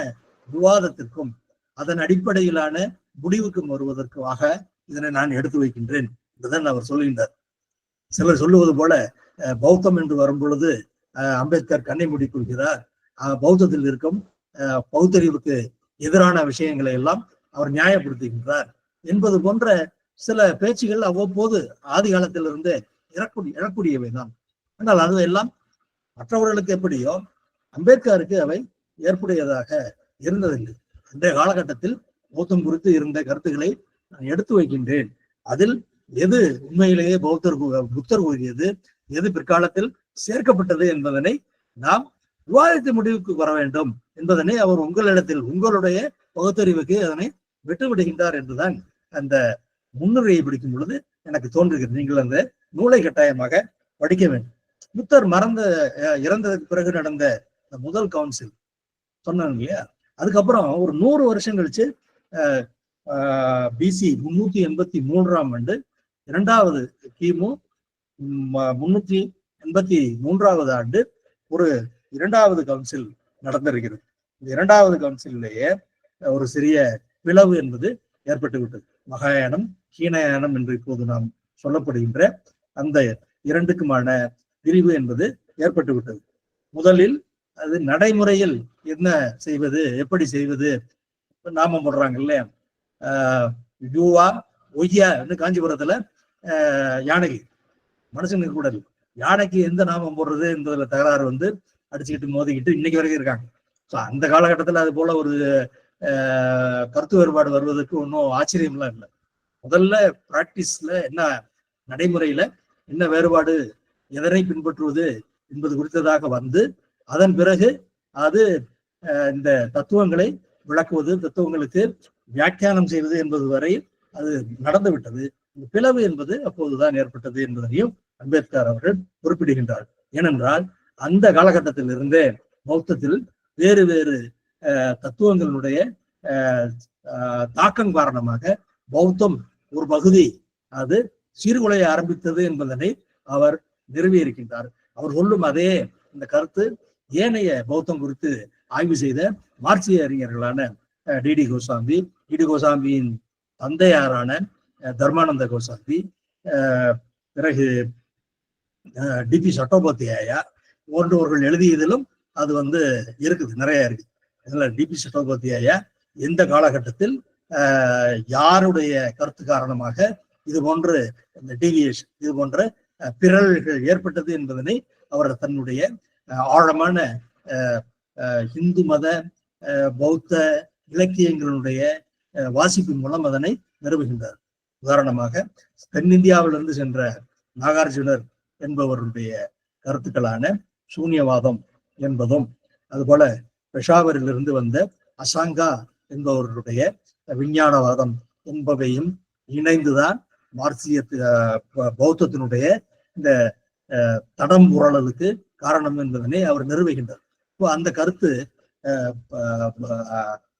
விவாதத்திற்கும் அதன் அடிப்படையிலான முடிவுக்கும் வருவதற்காக இதனை நான் எடுத்து வைக்கின்றேன் என்றுதான் அவர் சொல்கின்றார். சிலர் சொல்லுவது போல பௌத்தம் என்று வரும் பொழுது அம்பேத்கர் கண்ணை மூடி கொள்கிறார். பௌத்தத்தில் இருக்கும் பௌத்தறிவுக்கு எதிரான விஷயங்களை எல்லாம் அவர் நியாயப்படுத்துகின்றார் என்பது போன்ற சில பேச்சுகள் அவ்வப்போது ஆதி காலத்திலிருந்து எழக்கூடியவை தான். ஆனால் அது எல்லாம் மற்றவர்களுக்கு எப்படியோ அம்பேத்கருக்கு அவை ஏற்புடையதாக இருந்ததில்லை. அன்றைய காலகட்டத்தில் பௌத்தம் குறித்து இருந்த கருத்துக்களை நான் எடுத்து வைக்கின்றேன். அதில் எது உண்மையிலேயே புத்தர் கூறியது, எது பிற்காலத்தில் சேர்க்கப்பட்டது என்பதனை நாம் விவாதித்த முடிவுக்கு வர வேண்டும் என்பதனை அவர் உங்களிடத்தில் உங்களுடைய பகுத்தறிவுக்கு அதனை விட்டுவிடுகின்றார் என்றுதான் அந்த முன்னுரையை படிக்கும் பொழுது எனக்கு தோன்றுகிறது. நீங்கள் அந்த நூலை கட்டாயமாக படிக்க வேண்டும். புத்தர் இறந்ததுக்கு பிறகு நடந்த முதல் கவுன்சில் சொன்னாங்க இல்லையா, அதுக்கப்புறம் ஒரு 100 வருஷம் கழிச்சு பிசி 383ஆம் ஆண்டு 2வது கிமு 383வது ஆண்டு ஒரு 2வது கவுன்சில் நடந்திருக்கிறது. இந்த 2வது கவுன்சிலேயே ஒரு சிறிய பிளவு என்பது ஏற்பட்டு விட்டது. மகாயானம் ஹீனயானம் என்று இப்போது நாம் சொல்லப்படுகின்ற அந்த 2க்குமான பிரிவு என்பது ஏற்பட்டு விட்டது. முதலில் அது நடைமுறையில் என்ன செய்வது, எப்படி செய்வது, நாமம் போடுறாங்க இல்லையா, யூவா ஒய்யா காஞ்சிபுரத்துல யானைக்கு மனுஷனுக்கு கூட இல்லை, யானைக்கு எந்த நாமம் போடுறது என்பதுல தகராறு வந்து அடிச்சுக்கிட்டு மோதிக்கிட்டு இன்னைக்கு வரைக்கும் இருக்காங்க. ஸோ அந்த காலகட்டத்தில் அது போல ஒரு கருத்து வேறுபாடு வருவதற்கு ஒன்றும் ஆச்சரியம்லாம் இல்லை. முதல்ல பிராக்டிஸ்ல என்ன, நடைமுறையில என்ன வேறுபாடு, எதனை பின்பற்றுவது என்பது குறித்ததாக வந்து அதன் பிறகு அது இந்த தத்துவங்களை விளக்குவது, தத்துவங்களுக்கு வியாக்கியானம் செய்வது என்பது வரை அது நடந்து விட்டது. பிளவு என்பது அப்போதுதான் ஏற்பட்டது என்பதனையும் அம்பேத்கர் அவர்கள் குறிப்பிடுகின்றார். ஏனென்றால் அந்த காலகட்டத்தில் இருந்தே பௌத்தத்தில் வேறு வேறு தத்துவங்களுடைய தாக்கம் காரணமாக பௌத்தம் ஒரு பகுதி அது சீர்குலைய ஆரம்பித்தது என்பதனை அவர் நிறுவியிருக்கின்றார். அவர் சொல்லும் அதே இந்த கருத்து ஏனைய பௌத்தம் குறித்து ஆய்வு செய்த மார்க்சிய அறிஞர்களான டிடி கோசாம்பியின் தந்தையாரான தர்மானந்த கோசாம்பி, பிறகு டிபி சட்டோபாத்தியாயா போன்றவர்கள் எழுதியதிலும் அது வந்து இருக்குது, நிறைய இருக்கு. இதுல டிபி சட்டோபாத்தியாயா எந்த காலகட்டத்தில் யாருடைய கருத்து காரணமாக இது போன்ற இந்த டீவியேஷன், இது போன்ற பிறழ்கள் ஏற்பட்டது என்பதனை அவர் தன்னுடைய ஆழமான இந்து மத பௌத்த இலக்கியங்களுடைய வாசிப்பின் மூலம் அதனை நிறுவுகின்றார். உதாரணமாக தென்னிந்தியாவிலிருந்து சென்ற நாகார்ஜுனர் என்பவருடைய கருத்துக்களான சூன்யவாதம் என்பதும், அதுபோல பெஷாவரிலிருந்து வந்த அசாங்கா என்பவர்களுடைய விஞ்ஞானவாதம் என்பவையும் இணைந்துதான் மார்க்சிய பௌத்தத்தினுடைய இந்த தடம் உரளலுக்கு காரணம் என்பதனை அவர் நிறுவுகின்றார். அந்த கருத்து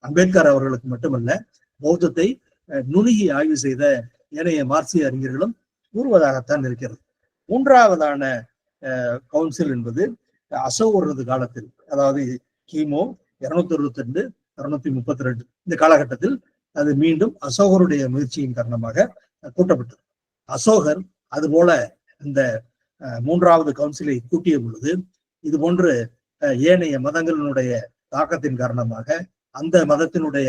அம்பேத்கர் அவர்களுக்கு மட்டுமல்ல, பௌத்தத்தை நுணுகி ஆய்வு செய்த ஏனைய மார்க்சிய அறிஞர்களும் கூறுவதாகத்தான் இருக்கிறது. 3வதான கவுன்சில் என்பது அசோகரது காலத்தில், அதாவது கிமு 262 232 இந்த காலகட்டத்தில் அது மீண்டும் அசோகருடைய முயற்சியின் காரணமாக கூட்டப்பட்டது. அசோகர் அதுபோல இந்த 3வது கவுன்சிலை கூட்டிய பொழுது இது போன்று ஏனைய மதங்களினுடைய தாக்கத்தின் காரணமாக அந்த மதத்தினுடைய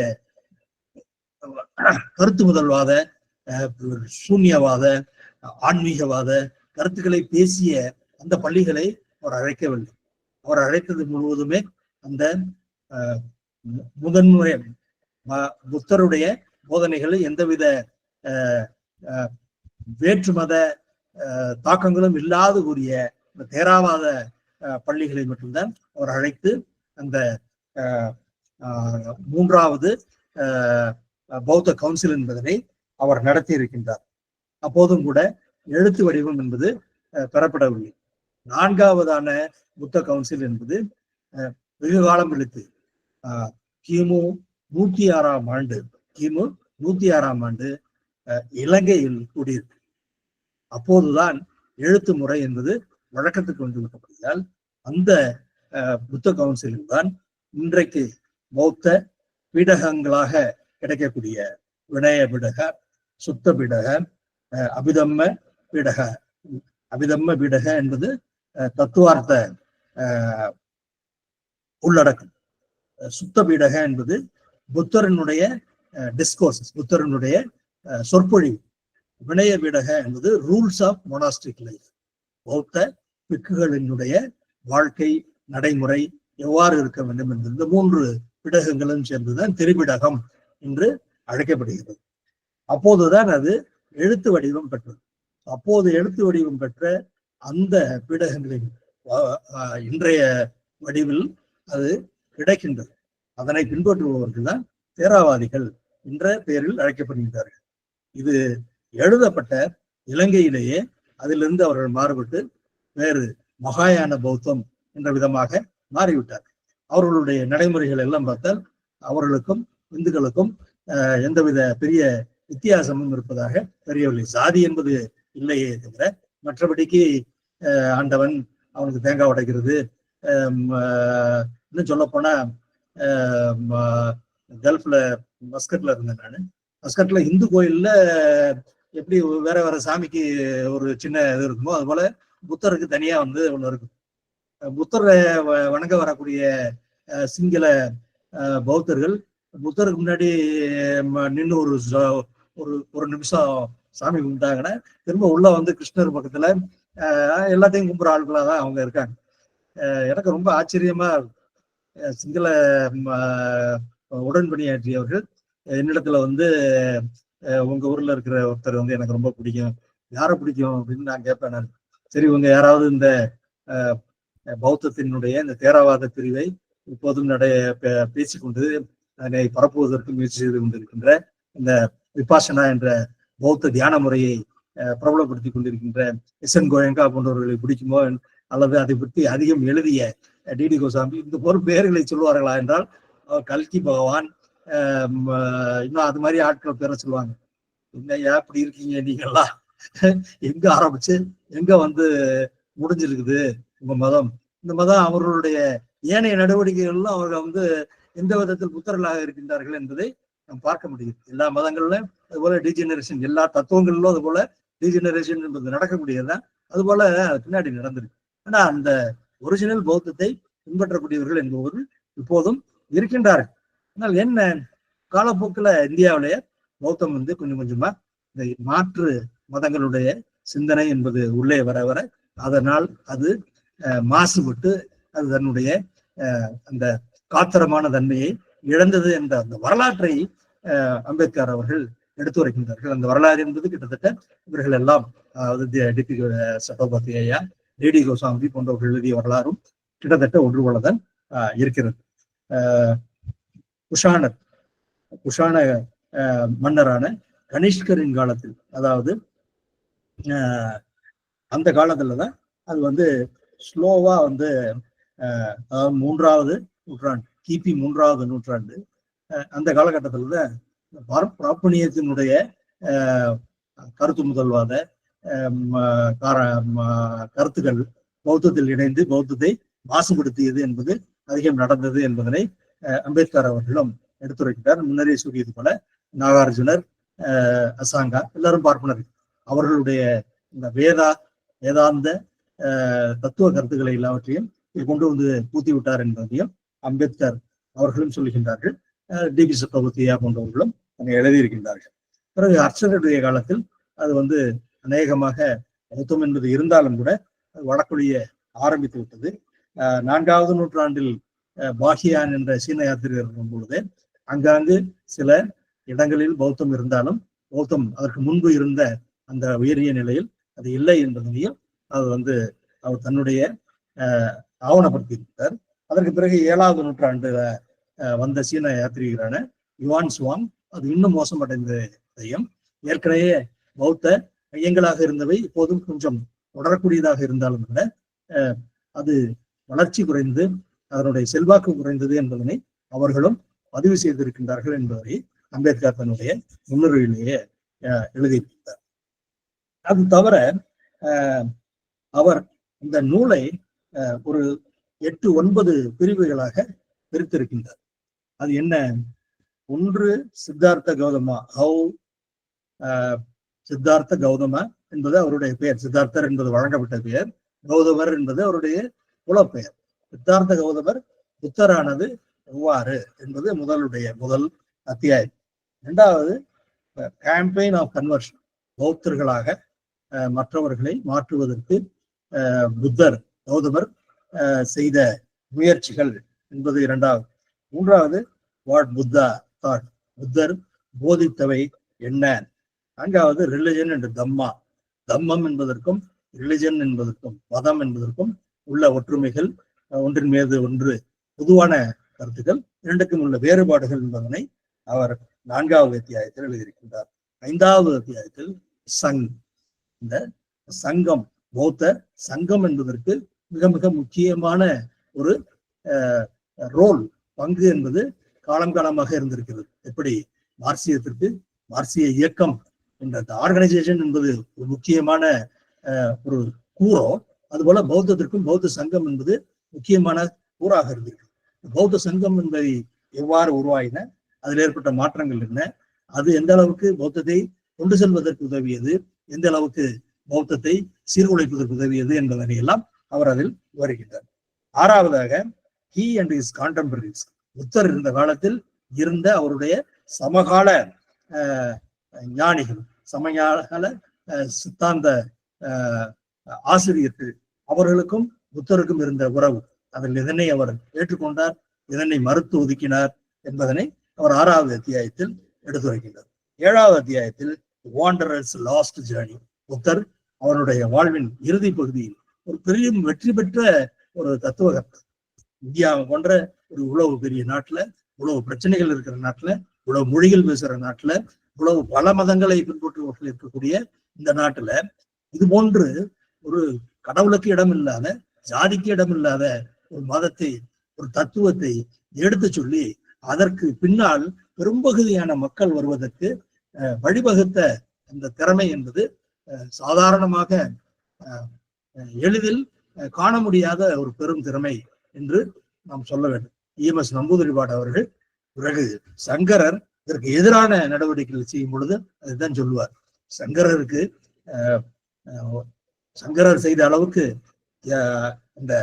கருத்து முதல்வாத, சூன்யவாத, ஆன்மீகவாத கருத்துக்களை பேசிய அந்த பள்ளிகளை அவர் அழைக்கவில்லை. அவர் அழைத்தது முழுவதுமே அந்த முதன்முறை புத்தருடைய போதனைகள் எந்தவித வேற்று மத தாக்கங்களும் இல்லாது கூறிய தேராவாத பள்ளிகளை மட்டும்தான் அவர் அழைத்து அந்த மூன்றாவது பௌத்த கவுன்சில் என்பதனை அவர் நடத்தி இருக்கின்றார். அப்போதும் கூட எழுத்து வடிவம் என்பது பெறப்படவில்லை. நான்காவதான புத்த கவுன்சில் என்பது வெகு காலம் கழித்து கிமு 106ஆம் ஆண்டு இலங்கையில் கூடியிருக்கு. அப்போதுதான் எழுத்து முறை என்பது வழக்கத்துக்கு வந்து விட்டபடியால் அந்த புத்த கவுன்சிலில் தான் இன்றைக்கு பௌத்த பீடகங்களாக கிடைக்கக்கூடிய வினய பீடக, சுத்த பீடக, அபிதம்ம பீடக. அபிதம்ம பீடக என்பது தத்துவார்த்த உள்ளடக்கம். சுத்த பீடக என்பது புத்தரனுடைய டிஸ்கோர்சஸ், புத்தரனுடைய சொற்பொழிவு. வினய பீடக என்பது ரூல்ஸ் ஆஃப் மொனாஸ்டிக் லைஃப், பௌத்த பிக்குகளினுடைய வாழ்க்கை நடைமுறை எவ்வாறு இருக்க வேண்டும் என்பது. இந்த 3 பீடகங்களும் சேர்ந்துதான் திரிபிடகம் என்று அழைக்கப்படுகிறது. அப்போதுதான் அது எழுத்து வடிவம் பெற்றது. அப்போது எழுத்து வடிவம் பெற்ற அந்த பீடகங்களின் இன்றைய வடிவில் அது கிடைக்கின்றது. அதனை பின்பற்றுபவர்கள் தான் தேராவாதிகள் என்ற பெயரில் அழைக்கப்படுகின்றார்கள். இது எழுதப்பட்ட இலங்கையிலேயே அதிலிருந்து அவர்கள் மாறுபட்டு வேறு மகாயான பௌத்தம் என்ற விதமாக மாறிவிட்டார். அவர்களுடைய நடைமுறைகள் எல்லாம் பார்த்தால் அவர்களுக்கும் இந்துக்களுக்கும் எந்தவித பெரிய வித்தியாசமும் இருப்பதாக தெரியவில்லை. சாதி என்பது இல்லையே தவிர மற்றபடிக்கு ஆண்டவன் அவனுக்கு தேங்காய் உடைக்கிறது, இன்னும் சொல்ல போனா கல்ஃப்ல மஸ்கட்ல இருந்தேன் நான். மஸ்கட்ல இந்து கோயில்ல எப்படி வேற வேற சாமிக்கு ஒரு சின்ன இது இருக்குமோ அது போல புத்தருக்கு தனியா வந்து ஒண்ணு இருக்கும். புத்தரை வணங்க வரக்கூடிய சிங்கள பௌத்தர்கள் புத்தருக்கு முன்னாடி நின்று ஒரு நிமிஷம் சாமி கும்பிட்டாங்கன்னா திரும்ப உள்ள வந்து கிருஷ்ணர் பக்கத்துல எல்லாத்தையும் கும்பிட்ற ஆட்களா தான் அவங்க இருக்காங்க. எனக்கு ரொம்ப ஆச்சரியமா சிங்கள உடன்பணியாற்றியவர்கள் என்னிடத்துல வந்து உங்க ஊர்ல இருக்கிற ஒருத்தர் வந்து எனக்கு ரொம்ப பிடிக்கும், யாரை பிடிக்கும் அப்படின்னு நான் கேட்பேன். நான் சரி, இவங்க யாராவது இந்த பௌத்தத்தினுடைய இந்த தேரவாத பிரிவை இப்போதும் பேசிக்கொண்டு அதனை பரப்புவதற்கு முயற்சி செய்து கொண்டிருக்கின்ற இந்த விபாசனா என்ற பௌத்த தியான முறையை பிரபலப்படுத்தி கொண்டிருக்கின்ற எஸ்என் கோயங்கா போன்றவர்களை பிடிக்குமோ அல்லது அதை பற்றி அதிகம் எழுதிய டிடி கோசாமி இந்த போல பெயர்களை சொல்லுவார்களா என்றால் கல்கி பகவான் இன்னும் அது மாதிரி ஆட்கள் பேர சொல்லுவாங்க. என்னையா இப்படி இருக்கீங்க நீங்கெல்லாம், எங்க ஆரம்பிச்சு எங்க வந்து முடிஞ்சிருக்குது உங்க மதம்? இந்த மதம் அவர்களுடைய ஏனைய நடவடிக்கைகள்லாம் அவர்கள் வந்து எந்த விதத்தில் புத்தர்களாக இருக்கின்றார்கள் என்பதை நாம் பார்க்க முடியுது. எல்லா மதங்களிலும் அது போல டீஜெனரேஷன், எல்லா தத்துவங்களிலும் அது போல டீஜெனரேஷன் என்பது நடக்கக்கூடியதுதான். அது போல பின்னாடி நடந்திருக்கு. ஆனா அந்த ஒரிஜினல் பௌத்தத்தை பின்பற்றக்கூடியவர்கள் என்பவர்கள் இப்போதும் இருக்கின்றார்கள். ஆனால் என்ன, காலப்போக்கில் இந்தியாவிலேயே பௌத்தம் வந்து கொஞ்சம் கொஞ்சமா இந்த மாற்று மதங்களுடைய சிந்தனை என்பது உள்ளே வர வர அதனால் அது மாசுபட்டு அது தன்னுடைய அந்த காத்திரமான தன்மையை இழந்தது என்ற அந்த வரலாற்றை அம்பேத்கர் அவர்கள் எடுத்துரைக்கின்றார்கள். அந்த வரலாறு என்பது கிட்டத்தட்ட இவர்கள் எல்லாம், அதாவது டிபி சட்டோபாத்தியா, டிடி கோசாமி போன்றவர்கள் எழுதிய வரலாறும் கிட்டத்தட்ட ஒன்று போலதான் இருக்கிறது. குஷான மன்னரான கனிஷ்கரின் காலத்தில், அதாவது அந்த காலத்துலதான் அது வந்து ஸ்லோவா வந்து அதாவது 3வது நூற்றாண்டு, கிபி 3வது நூற்றாண்டு, அந்த காலகட்டத்தில்தான் பிராப்பணியத்தினுடைய கருத்து முதல்வாத கருத்துக்கள் பௌத்தத்தில் இணைந்து பௌத்தத்தை மாசுபடுத்தியது என்பது அதிகம் நடந்தது என்பதனை அம்பேத்கர் அவர்களும் எடுத்துரைக்கிறார். முன்னரே சொல்லியது போல நாகார்ஜுனர், அசாங்கா எல்லாரும் பார்ப்பனர். அவர்களுடைய இந்த வேதாந்த தத்துவ கருத்துக்களை எல்லாவற்றையும் கொண்டு வந்து பூத்தி விட்டார் என்பதையும் அம்பேத்கர் அவர்களும் சொல்லுகின்றார்கள். டிபி சட்டோபாத்தியா போன்றவர்களும் அங்கே எழுதியிருக்கின்றார்கள். பிறகு அர்ச்சகருடைய காலத்தில் அது வந்து அநேகமாக பௌத்தம் என்பது இருந்தாலும் கூட வடக்கொழிய ஆரம்பித்து விட்டது. 4வது நூற்றாண்டில் பாகியான் என்ற சீன யாத்திரிகர் இருக்கும் பொழுது அங்காங்கு சில இடங்களில் பௌத்தம் இருந்தாலும் பௌத்தம் அதற்கு முன்பு இருந்த அந்த உயரிய நிலையில் அது இல்லை என்பதனையும் அது வந்து அவர் தன்னுடைய ஆவணப்படுத்தி இருந்தார். அதற்கு பிறகு 7வது நூற்றாண்டுல வந்த சீன யாத்ரீகரான யுவான் சுவாங் அது இன்னும் மோசமடைந்ததையும், ஏற்கனவே பௌத்த மையங்களாக இருந்தவை இப்போதும் கொஞ்சம் தொடரக்கூடியதாக இருந்தாலும் கூட அது வளர்ச்சி குறைந்து அதனுடைய செல்வாக்கு குறைந்தது என்பதனை அவர்களும் பதிவு செய்திருக்கின்றார்கள் என்பதை அம்பேத்கர் தன்னுடைய முன்னுரையிலேயே எழுதியிருக்கிறார். அது தவிர அவர் இந்த நூலை ஒரு 8-9 பிரிவுகளாக பிரித்திருக்கின்றார். அது என்ன? ஒன்று சித்தார்த்த கௌதமா, சித்தார்த்த கௌதம என்பது அவருடைய பெயர், சித்தார்த்தர் என்பது வழங்கப்பட்ட பெயர், கௌதமர் என்பது அவருடைய புலப்பெயர். சித்தார்த்த கௌதமர் புத்தரானது எவ்வாறு என்பது முதல் அத்தியாயம். இரண்டாவது கேம்பெயின் ஆஃப் கன்வர்ஷன், பௌத்தர்களாக மற்றவர்களை மாற்றுவதற்கு புத்தர் கௌதமர் செய்த முயற்சிகள் என்பது இரண்டாவது. மூன்றாவது வாட் புத்தா தாட், புத்தர் போதித்தவை என்ன. நான்காவது ரிலிஜன் அண்ட் தம்மா, தம்மம் என்பதற்கும் ரிலிஜன் என்பதற்கும் மதம் என்பதற்கும் உள்ள ஒற்றுமைகள், ஒன்றின் மீது ஒன்று பொதுவான கருத்துக்கள், இரண்டுக்கும் உள்ள வேறுபாடுகள் என்பதனை அவர் 4வது அத்தியாயத்தில் எழுதியிருக்கின்றார். 5வது அத்தியாயத்தில் சங், இந்த சங்கம், பௌத்த சங்கம் என்பதற்கு மிக மிக முக்கியமான ஒரு ரோல், பங்கு என்பது காலம் காலமாக இருந்திருக்கிறது. எப்படி மார்க்சியத்திற்கு மார்க்சிய இயக்கம் என்ற ஆர்கனைசேஷன் என்பது ஒரு முக்கியமான ஒரு கூறோ, அதுபோல பௌத்தத்திற்கும் பௌத்த சங்கம் என்பது முக்கியமான கூறாக இருந்திருக்கு. பௌத்த சங்கம் என்பதை எவ்வாறு உருவாயின, அதில் ஏற்பட்ட மாற்றங்கள் என்ன, அது எந்த அளவுக்கு பௌத்தத்தை கொண்டு செல்வதற்கு உதவியது, எந்த அளவுக்கு பௌத்தத்தை சீர்குலைப்பதற்கு உதவியது என்பதனை எல்லாம் அவர் அதில் விவரிக்கின்றார். 6வதாக ஹி அண்ட் ஹிஸ் கான்டெம்பரரிஸ், புத்தர் இருந்த காலத்தில் இருந்த அவருடைய சமகால ஞானிகள், சமகால சித்தாந்த ஆசிரியர்கள், அவர்களுக்கும் புத்தருக்கும் இருந்த உறவு, அதில் எதனை அவர் ஏற்றுக்கொண்டார், எதனை மறுத்து ஒதுக்கினார் என்பதனை அவர் 6வது அத்தியாயத்தில் எடுத்துரைக்கின்றார். 7வது அத்தியாயத்தில் வாண்டரர்ஸ் லாஸ்ட் ஜேர்னி, புத்தர் அவருடைய வாழ்வின் இறுதி பகுதியில் ஒரு பெரிய வெற்றி பெற்ற ஒரு தத்துவகர்த்தர். இந்தியாவை போன்ற ஒரு இவ்வளவு பெரிய நாட்டுல, இவ்வளவு பிரச்சனைகள் இருக்கிற நாட்டுல, இவ்வளவு மொழிகள் பேசுற நாட்டுல, இவ்வளவு பல மதங்களை பின்பற்றுபவர்கள் இருக்கக்கூடிய இந்த நாட்டுல இது போன்று ஒரு கடவுளுக்கு இடம் இல்லாத, ஜாதிக்கு இடம் இல்லாத ஒரு மதத்தை, ஒரு தத்துவத்தை எடுத்து சொல்லி அதற்கு பின்னால் பெரும்பகுதியான மக்கள் வருவதற்கு வழிவகுத்த அந்த திறமை என்பது சாதாரணமாக எளிதில் காண முடியாத ஒரு பெரும் திறமை என்று நாம் சொல்ல வேண்டும். EMS நம்பூதிரிபாடு அவர்கள் பிறகு சங்கரர் இதற்கு எதிரான நடவடிக்கைகள் செய்யும் பொழுது அதுதான் சொல்லுவார். சங்கரர் செய்த அளவுக்கு இந்த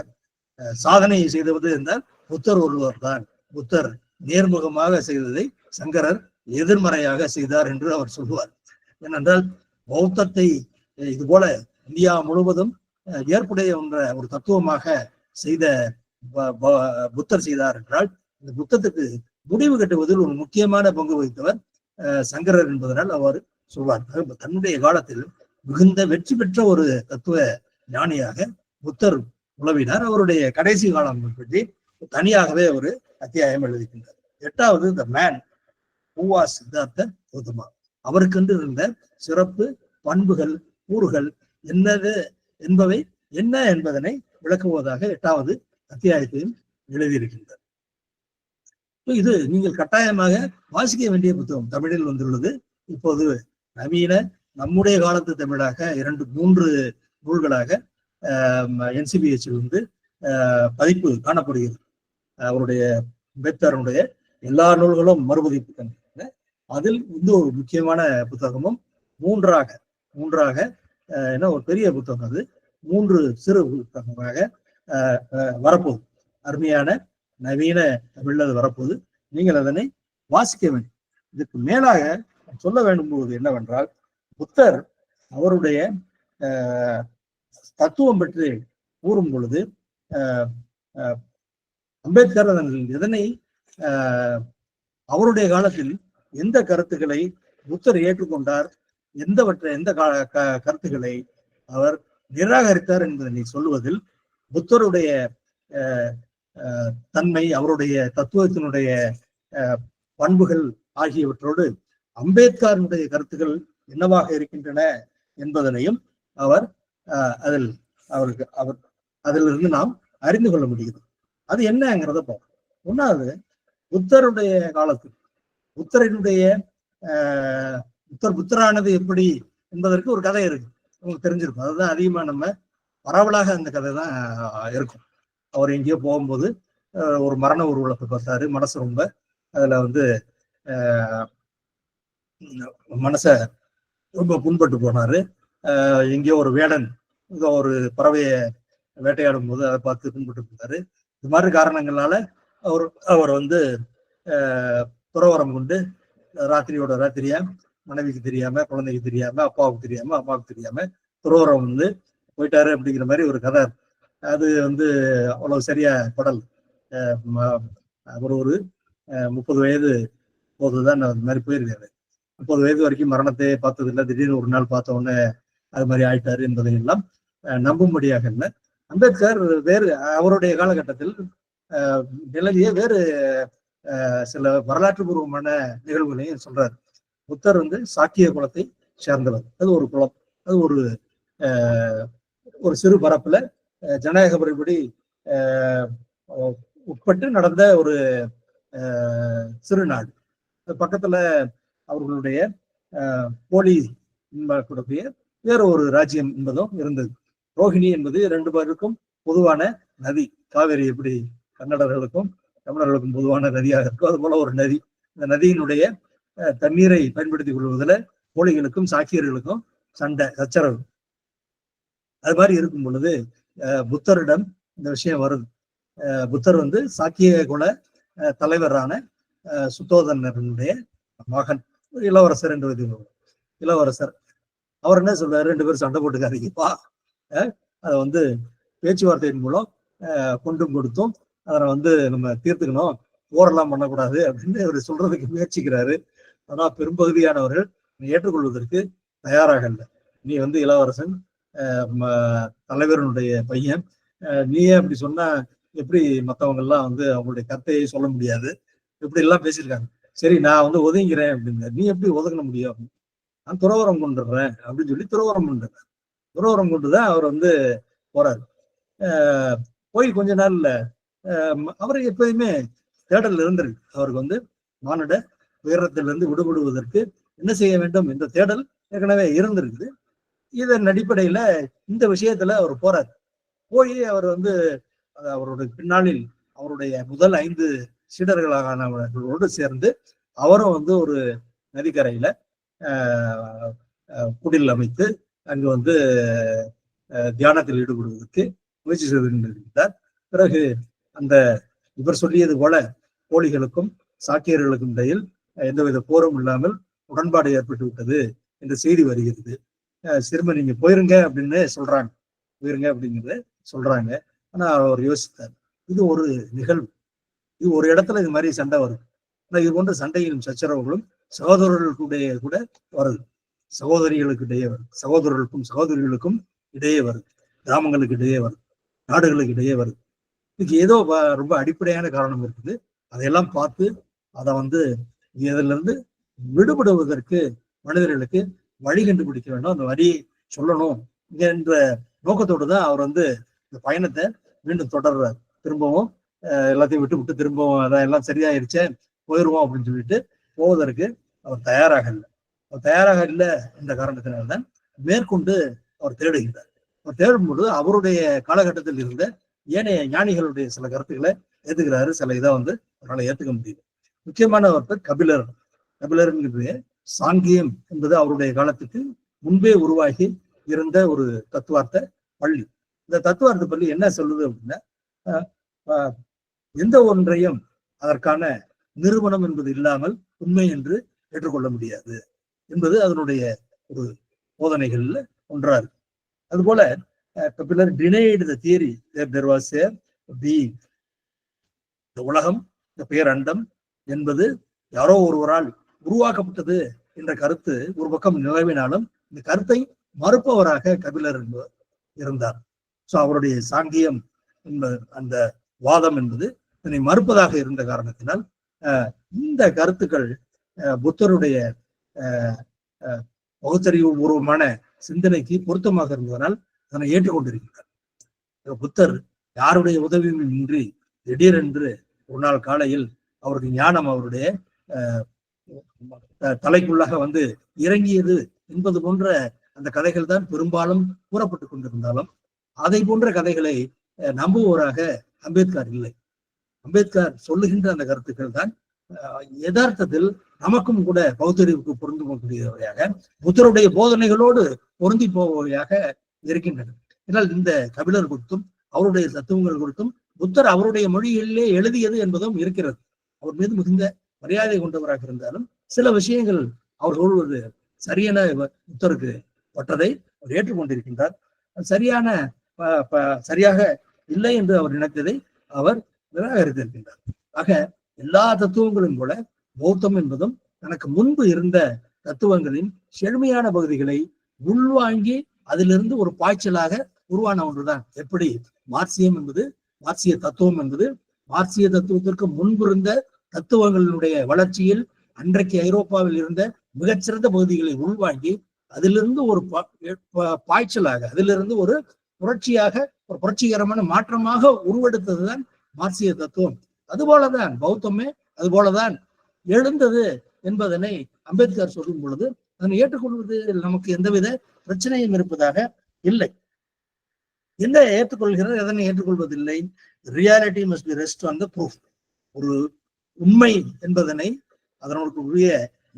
சாதனையை செய்தது என்றால் புத்தர் ஒருவர் தான். புத்தர் நேர்முகமாக செய்ததை சங்கரர் எதிர்மறையாக செய்தார் என்று அவர் சொல்லுவார். ஏனென்றால் பௌத்தத்தை இது போல இந்தியா முழுவதும் ஏற்புடைய ஒரு தத்துவமாக செய்த புத்தர் செய்தார் என்றால், இந்த புத்தத்துக்கு முடிவு கட்டுவதில் ஒரு முக்கியமான பங்கு வகித்தவர் சங்கரர் என்பதனால் அவர் சொல்வார். தன்னுடைய காலத்தில் மிகுந்த வெற்றி பெற்ற ஒரு தத்துவ ஞானியாக புத்தர் உளவினார். அவருடைய கடைசி காலம் பற்றி தனியாகவே ஒரு அத்தியாயம் எழுதிக்கின்றார். 8வது the man who was Siddhartha Gautama, அவருக்கென்று இருந்த சிறப்பு பண்புகள், கூறுகள் என்னது என்பவை என்ன என்பதனை விளக்குவதாக 8வது அத்தியாயத்தையும் எழுதியிருக்கின்றார். இது நீங்கள் கட்டாயமாக வாசிக்க வேண்டிய புத்தகம். தமிழில் வந்துள்ளது. இப்போது நவீன நம்முடைய காலத்து தமிழாக 2-3 நூல்களாக NCBH வந்து பதிப்பு காணப்படுகிறது. அவருடைய அம்பேத்கருடைய எல்லா நூல்களும் மறுபதிப்பு கண்டிருக்கின்றன. அதில் இந்த ஒரு முக்கியமான புத்தகமும் மூன்றாக என்ன ஒரு பெரிய புத்தகம், அது 3 சிறு புத்தகமாக வரப்போகுது. அருமையான நவீன தமிழ்ல வரப்போகுது. நீங்கள் அதனை வாசிக்க வேண்டும். இதுக்கு மேலாக சொல்ல வேண்டும் போது என்னவென்றால், புத்தர் அவருடைய தத்துவம் பற்றி கூறும் பொழுது அம்பேத்கர் இதனை அவருடைய காலத்தில் எந்த கருத்துக்களை புத்தர் ஏற்றுக்கொண்டார், எந்த கருத்துக்களை அவர் நிராகரித்தார் என்பதனை சொல்லுவதில் புத்தருடைய தன்மை, அவருடைய தத்துவத்தினுடைய பண்புகள் ஆகியவற்றோடு அம்பேத்கருடைய கருத்துக்கள் என்னவாக இருக்கின்றன என்பதனையும் அவர் அதிலிருந்து நாம் அறிந்து கொள்ள முடியுது. அது என்னங்கிறத பார்ப்போம். ஒன்னாவது, புத்தருடைய காலத்தில் புத்தரினுடைய புத்தரானது எப்படி என்பதற்கு ஒரு கதை இருக்கு, உங்களுக்கு தெரிஞ்சிருக்கும். அதுதான் அதிகமா நம்ம பரவலாக அந்த கதை தான் இருக்கும். அவர் எங்கேயோ போகும்போது ஒரு மரண ஊர்வலத்தை பார்த்தாரு, மனசு ரொம்ப அதுல மனச ரொம்ப புண்பட்டு போனாரு. எங்கேயோ ஒரு வேடன் ஒரு பறவையை வேட்டையாடும் போது அதை பார்த்து புண்பட்டு போனாரு. இது மாதிரி காரணங்களால அவர் துறவரம் கொண்டு ராத்திரியா மனைவிக்கு தெரியாம, குழந்தைக்கு தெரியாம, அப்பாவுக்கு தெரியாம, அம்மாவுக்கு தெரியாம துறவரம் போயிட்டாரு அப்படிங்கிற மாதிரி ஒரு கதை. அது அவ்வளவு சரியா படல். அவர் ஒரு 30 வயது போதுதான் அது மாதிரி போயிருக்காரு. 30 வயது வரைக்கும் மரணத்தை பார்த்தது இல்லை. திடீர்னு ஒரு நாள் பார்த்த உடனே அது மாதிரி ஆயிட்டாரு என்பதை எல்லாம் நம்பும்படியாக இல்லை. அம்பேத்கர் வேறு அவருடைய காலகட்டத்தில் நிலவிய வேறு சில வரலாற்று பூர்வமான நிகழ்வுகளையும் சொல்றாரு. புத்தர் சாக்கிய குலத்தை சேர்ந்தவர். அது ஒரு குலம், அது ஒரு சிறு பரப்புல ஜனநாயக முறைப்படி உட்பட்டு நடந்த ஒரு சிறு நாடு. பக்கத்துல அவர்களுடைய போலி கூடக்கூடிய வேற ஒரு ராஜ்யம் என்பதும் இருந்தது. ரோஹிணி என்பது 2 பேருக்கும் பொதுவான நதி. காவேரி எப்படி கன்னடர்களுக்கும் தமிழர்களுக்கும் பொதுவான நதியாக இருக்கும், அது போல ஒரு நதி. இந்த நதியினுடைய தண்ணீரை பயன்படுத்திக் கொள்வதில் போலிகளுக்கும் சாக்கியர்களுக்கும் சச்சரவு. அது மாதிரி இருக்கும் பொழுது புத்தரிடம் இந்த விஷயம் வருது. புத்தர் சாக்கிய குல தலைவரான சுத்தோதனருடைய மகன், இளவரசர் என்று இளவரசர். அவர் என்ன சொல்றாரு, 2 பேரும் சண்டை போட்டுக்காதீங்கப்பா, அதை பேச்சுவார்த்தையின் மூலம் கொண்டும் கொடுத்தும் அதனை நம்ம தீர்த்துக்கணும், போரெல்லாம் பண்ணக்கூடாது அப்படின்னு அவர் சொல்றதுக்கு முயற்சிக்கிறாரு. ஆனா பெரும்பகுதியானவர்கள் ஏற்றுக்கொள்வதற்கு தயாராக இல்லை. நீ இளவரசன், தலைவரனுடைய பையன், நீயே அப்படி சொன்னா எப்படி மற்றவங்க எல்லாம் அவங்களுடைய கருத்தையே சொல்ல முடியாது, இப்படி எல்லாம் பேசியிருக்காங்க. சரி, நான் ஒதுங்கிறேன் அப்படிங்க. நீ எப்படி ஒதுங்க முடியும்? நான் துறவரம் கொண்டுடுறேன் அப்படின்னு சொல்லி துறவரம் கொண்டுறேன். துறவரம் கொண்டுதான் அவர் போறாரு. போய் கொஞ்ச நாள்ல அவருக்கு எப்பயுமே தேடல் இருந்திருக்கு. அவருக்கு மானுட உயரத்திலிருந்து விடுபடுவதற்கு என்ன செய்ய வேண்டும் என்ற தேடல் ஏற்கனவே இருந்திருக்குது. இதன் அடிப்படையில இந்த விஷயத்துல அவர் போறாரு. போய் அவர் அவருடைய பின்னாளில் அவருடைய முதல் 5 சீடர்களானவர்களோடு சேர்ந்து அவரும் ஒரு நதிக்கரையில குடில் அமைத்து அங்கு தியானத்தில் ஈடுபடுவதற்கு முயற்சி செய்திருந்தார். பிறகு இவர் சொல்லியது போல போலிகளுக்கும் சாக்கியர்களுக்கும் இடையில் எந்தவித போரும் இல்லாமல் உடன்பாடு ஏற்பட்டு விட்டது என்ற செய்தி வருகிறது. சிறும நீங்க போயிருங்க அப்படின்னு சொல்றாங்க, போயிருங்க அப்படிங்கிறத சொல்றாங்க. ஆனா அவர் யோசித்தார், இது ஒரு நிகழ்வு, இது ஒரு இடத்துல இது மாதிரி சண்டை வரும். ஆனா இது போன்ற சண்டையிலும் சச்சரவுகளும் சகோதரர்களுடைய கூட வருது, சகோதரிகளுக்கு இடையே வருது, சகோதரிகளுக்கும் இடையே வருது, கிராமங்களுக்கு இடையே வருது, நாடுகளுக்கு இடையே வருது. இதுக்கு ஏதோ ரொம்ப அடிப்படையான காரணம் இருக்குது. அதையெல்லாம் பார்த்து அதை இதுல இருந்து விடுபடுவதற்கு மனிதர்களுக்கு வழி கண்டுபிடிக்க வேண்டும், அந்த வழியை சொல்லணும் என்ற நோக்கத்தோடு தான் அவர் இந்த பயணத்தை மீண்டும் தொடர்றார். திரும்பவும் எல்லாத்தையும் விட்டு திரும்பவும் எல்லாம் சரியாயிருச்சே போயிடுவோம் அப்படின்னு சொல்லிட்டு போவதற்கு அவர் தயாராக இல்லை. அவர் தயாராக இல்லை என்ற காரணத்தினால்தான் மேற்கொண்டு அவர் தேடுகிறார். அவர் தேடும்போது அவருடைய காலகட்டத்தில் இருந்த ஏனைய ஞானிகளுடைய சில கருத்துக்களை ஏத்துக்கிறாரு, சில இதை அவரால் ஏத்துக்க முடியுது. முக்கியமான ஒருத்தர் கபிலர். கபிலர்ங்கிறது சாங்கியம் என்பது அவருடைய காலத்துக்கு முன்பே உருவாகி இருந்த ஒரு தத்துவார்த்த பள்ளி. இந்த தத்துவார்த்த பள்ளி என்ன சொல்லுது அப்படின்னா, எந்த ஒன்றையும் அதற்கான நிறுவனம் என்பது இல்லாமல் உண்மை என்று ஏற்றுக்கொள்ள முடியாது என்பது அதனுடைய ஒரு போதனைகள்ல ஒன்றா இருக்கு. அதுபோல Kapilar denied the theory that there was a being. இந்த உலகம், இந்த பேரண்டம் என்பது யாரோ ஒருவரால் உருவாக்கப்பட்டது என்ற கருத்து ஒரு பக்கம் நிலவினாலும் இந்த கருத்தை மறுப்பவராக கபிலர் இருந்தார். ஸோ அவருடைய சாங்கியம் என்பது அந்த வாதம் என்பது இதனை மறுப்பதாக இருந்த காரணத்தினால் இந்த கருத்துக்கள் புத்தருடைய பகுத்தறிவு பூர்வமான சிந்தனைக்கு பொருத்தமாக இருந்ததனால் அதனை ஏற்றுக்கொண்டிருக்கிறார். புத்தர் யாருடைய உதவியும் இன்றி திடீரென்று ஒரு நாள் காலையில் அவருடைய ஞானம் அவருடைய தலைக்குள்ளாக வந்து இறங்கியது என்பது போன்ற அந்த கதைகள் தான் பெரும்பாலும் கூறப்பட்டு கொண்டிருந்தாலும் அதை போன்ற கதைகளை நம்புவோராக அம்பேத்கர் இல்லை. அம்பேத்கர் சொல்லுகின்ற அந்த கருத்துக்கள் தான் யதார்த்தத்தில் நமக்கும் கூட பௌத்தறிவுக்கு பொருந்தக்கூடியவையாக புத்தருடைய போதனைகளோடு பொருந்தி போவவையாக இருக்கின்றன. என்றால் இந்த கபிலர் குறித்தும் அவருடைய தத்துவங்கள் குறித்தும் புத்தர் அவருடைய மொழிகளிலே எழுதியது என்பதும் இருக்கிறது. அவர் மீது மிகுந்த மரியாதை கொண்டவராக இருந்தாலும் சில விஷயங்கள் அவர் சொல்வது சரியான புத்தருக்கு பட்டதை அவர் ஏற்றுக்கொண்டிருக்கின்றார். சரியாக இல்லை என்று அவர் நினைத்ததை அவர் நிராகரித்திருக்கின்றார். ஆக எல்லா தத்துவங்களும் போல பௌத்தம் என்பதும் தனக்கு முன்பு இருந்த தத்துவங்களின் செழுமையான பகுதிகளை உள்வாங்கி அதிலிருந்து ஒரு பாய்ச்சலாக உருவான ஒன்றுதான். எப்படி மார்க்சியம் என்பது, மார்க்சிய தத்துவம் என்பது மார்க்சிய தத்துவத்திற்கு முன்பிருந்த தத்துவங்களுடைய வளர்ச்சியில் அன்றைக்கு ஐரோப்பாவில் இருந்த மிகச்சிறந்த பகுதிகளை உள்வாங்கி அதிலிருந்து ஒரு பாய்ச்சலாக, அதிலிருந்து ஒரு புரட்சியாக, ஒரு புரட்சிகரமான மாற்றமாக உருவெடுத்ததுதான் மார்க்சிய தத்துவம். அதுபோலதான் பௌத்தமே அதுபோலதான் எழுந்தது என்பதனை அம்பேத்கர் சொல்லும் பொழுது அதனை ஏற்றுக்கொள்வது நமக்கு எந்தவித பிரச்சனையும் இருப்பதாக இல்லை. என்ன ஏற்றுக்கொள்கிறார், எதனை ஏற்றுக்கொள்வதில்லை? Reality must be rest on the proof. ஒரு உண்மை என்பதனை அதனுக்கு உரிய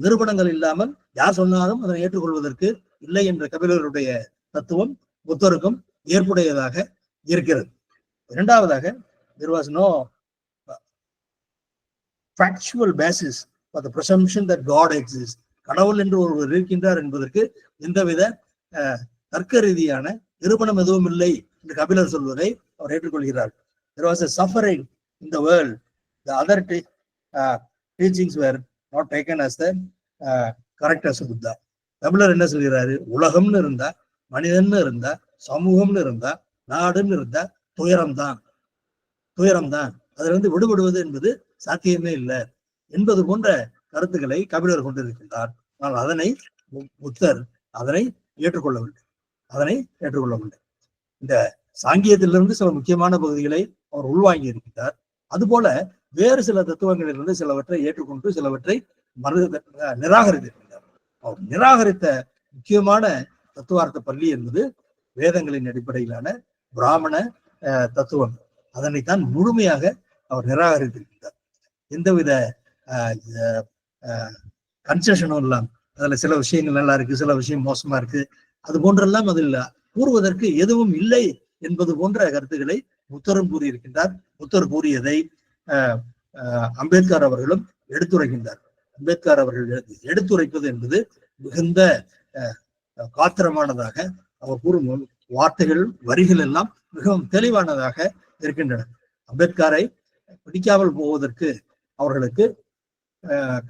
நிரூபணங்கள் இல்லாமல் யார் சொன்னாலும் அதனை ஏற்றுக்கொள்வதற்கு இல்லை என்ற கபிலருடைய தத்துவம் புத்தருக்கும் ஏற்புடையதாக இருக்கிறது. இரண்டாவதாக, there was no factual basis for the presumption that God exists. கடவுள் என்று ஒருவர் இருக்கின்றார் என்பதற்கு எந்தவித தர்க்க ரீதியான நிரூபணம் எதுவும் இல்லை என்று கபிலர் சொல்வதை அவர் ஏற்றுக்கொள்கிறார். There was a suffering in the world. The other teachings were not taken as the correct as Buddha. Kapilar என்ன சொல்கிறாரு? உலகம்னு இருந்தா, மனிதன்னு இருந்தா, சமூகம்னு இருந்தா, நாடுன்னு இருந்தா துயரம்தான், அதுல இருந்து விடுபடுவது என்பது சாத்தியமே இல்லை என்பது போன்ற கருத்துக்களை கபிலர் கொண்டிருக்கின்றார். ஆனால் அதனை புத்தர் அதனை ஏற்றுக்கொள்ளவில்லை. இந்த சாங்கியத்திலிருந்து சில முக்கியமான பகுதிகளை அவர் உள்வாங்கி இருக்கின்றார். அதுபோல வேறு சில தத்துவங்களிலிருந்து சிலவற்றை ஏற்றுக்கொண்டு சிலவற்றை நிராகரித்திருக்கின்றார். அவர் நிராகரித்த முக்கியமான தத்துவார்த்த பள்ளி என்பது வேதங்களின் அடிப்படையிலான பிராமண தத்துவம். அதனைத்தான் முழுமையாக அவர் நிராகரித்திருக்கின்றார். எந்தவித கன்செஷனும் இல்லாம, அதுல சில விஷயங்கள் நல்லா இருக்கு, சில விஷயம் மோசமா இருக்கு, அது போன்றெல்லாம் அதில் கூறுவதற்கு எதுவும் இல்லை என்பது போன்ற கருத்துக்களை புத்தரும் கூறியிருக்கின்றார். புத்தர் கூறியதை அம்பேத்கர் அவர்களும் எடுத்துரைக்கின்றார். அம்பேத்கர் அவர்கள் எடுத்துரைப்பது என்பது மிகுந்த காத்திரமானதாக, அவர் கூறும் வார்த்தைகள், வரிகள் எல்லாம் மிகவும் தெளிவானதாக இருக்கின்றன. அம்பேத்கரை பிடிக்காமல் போவதற்கு அவர்களுக்கு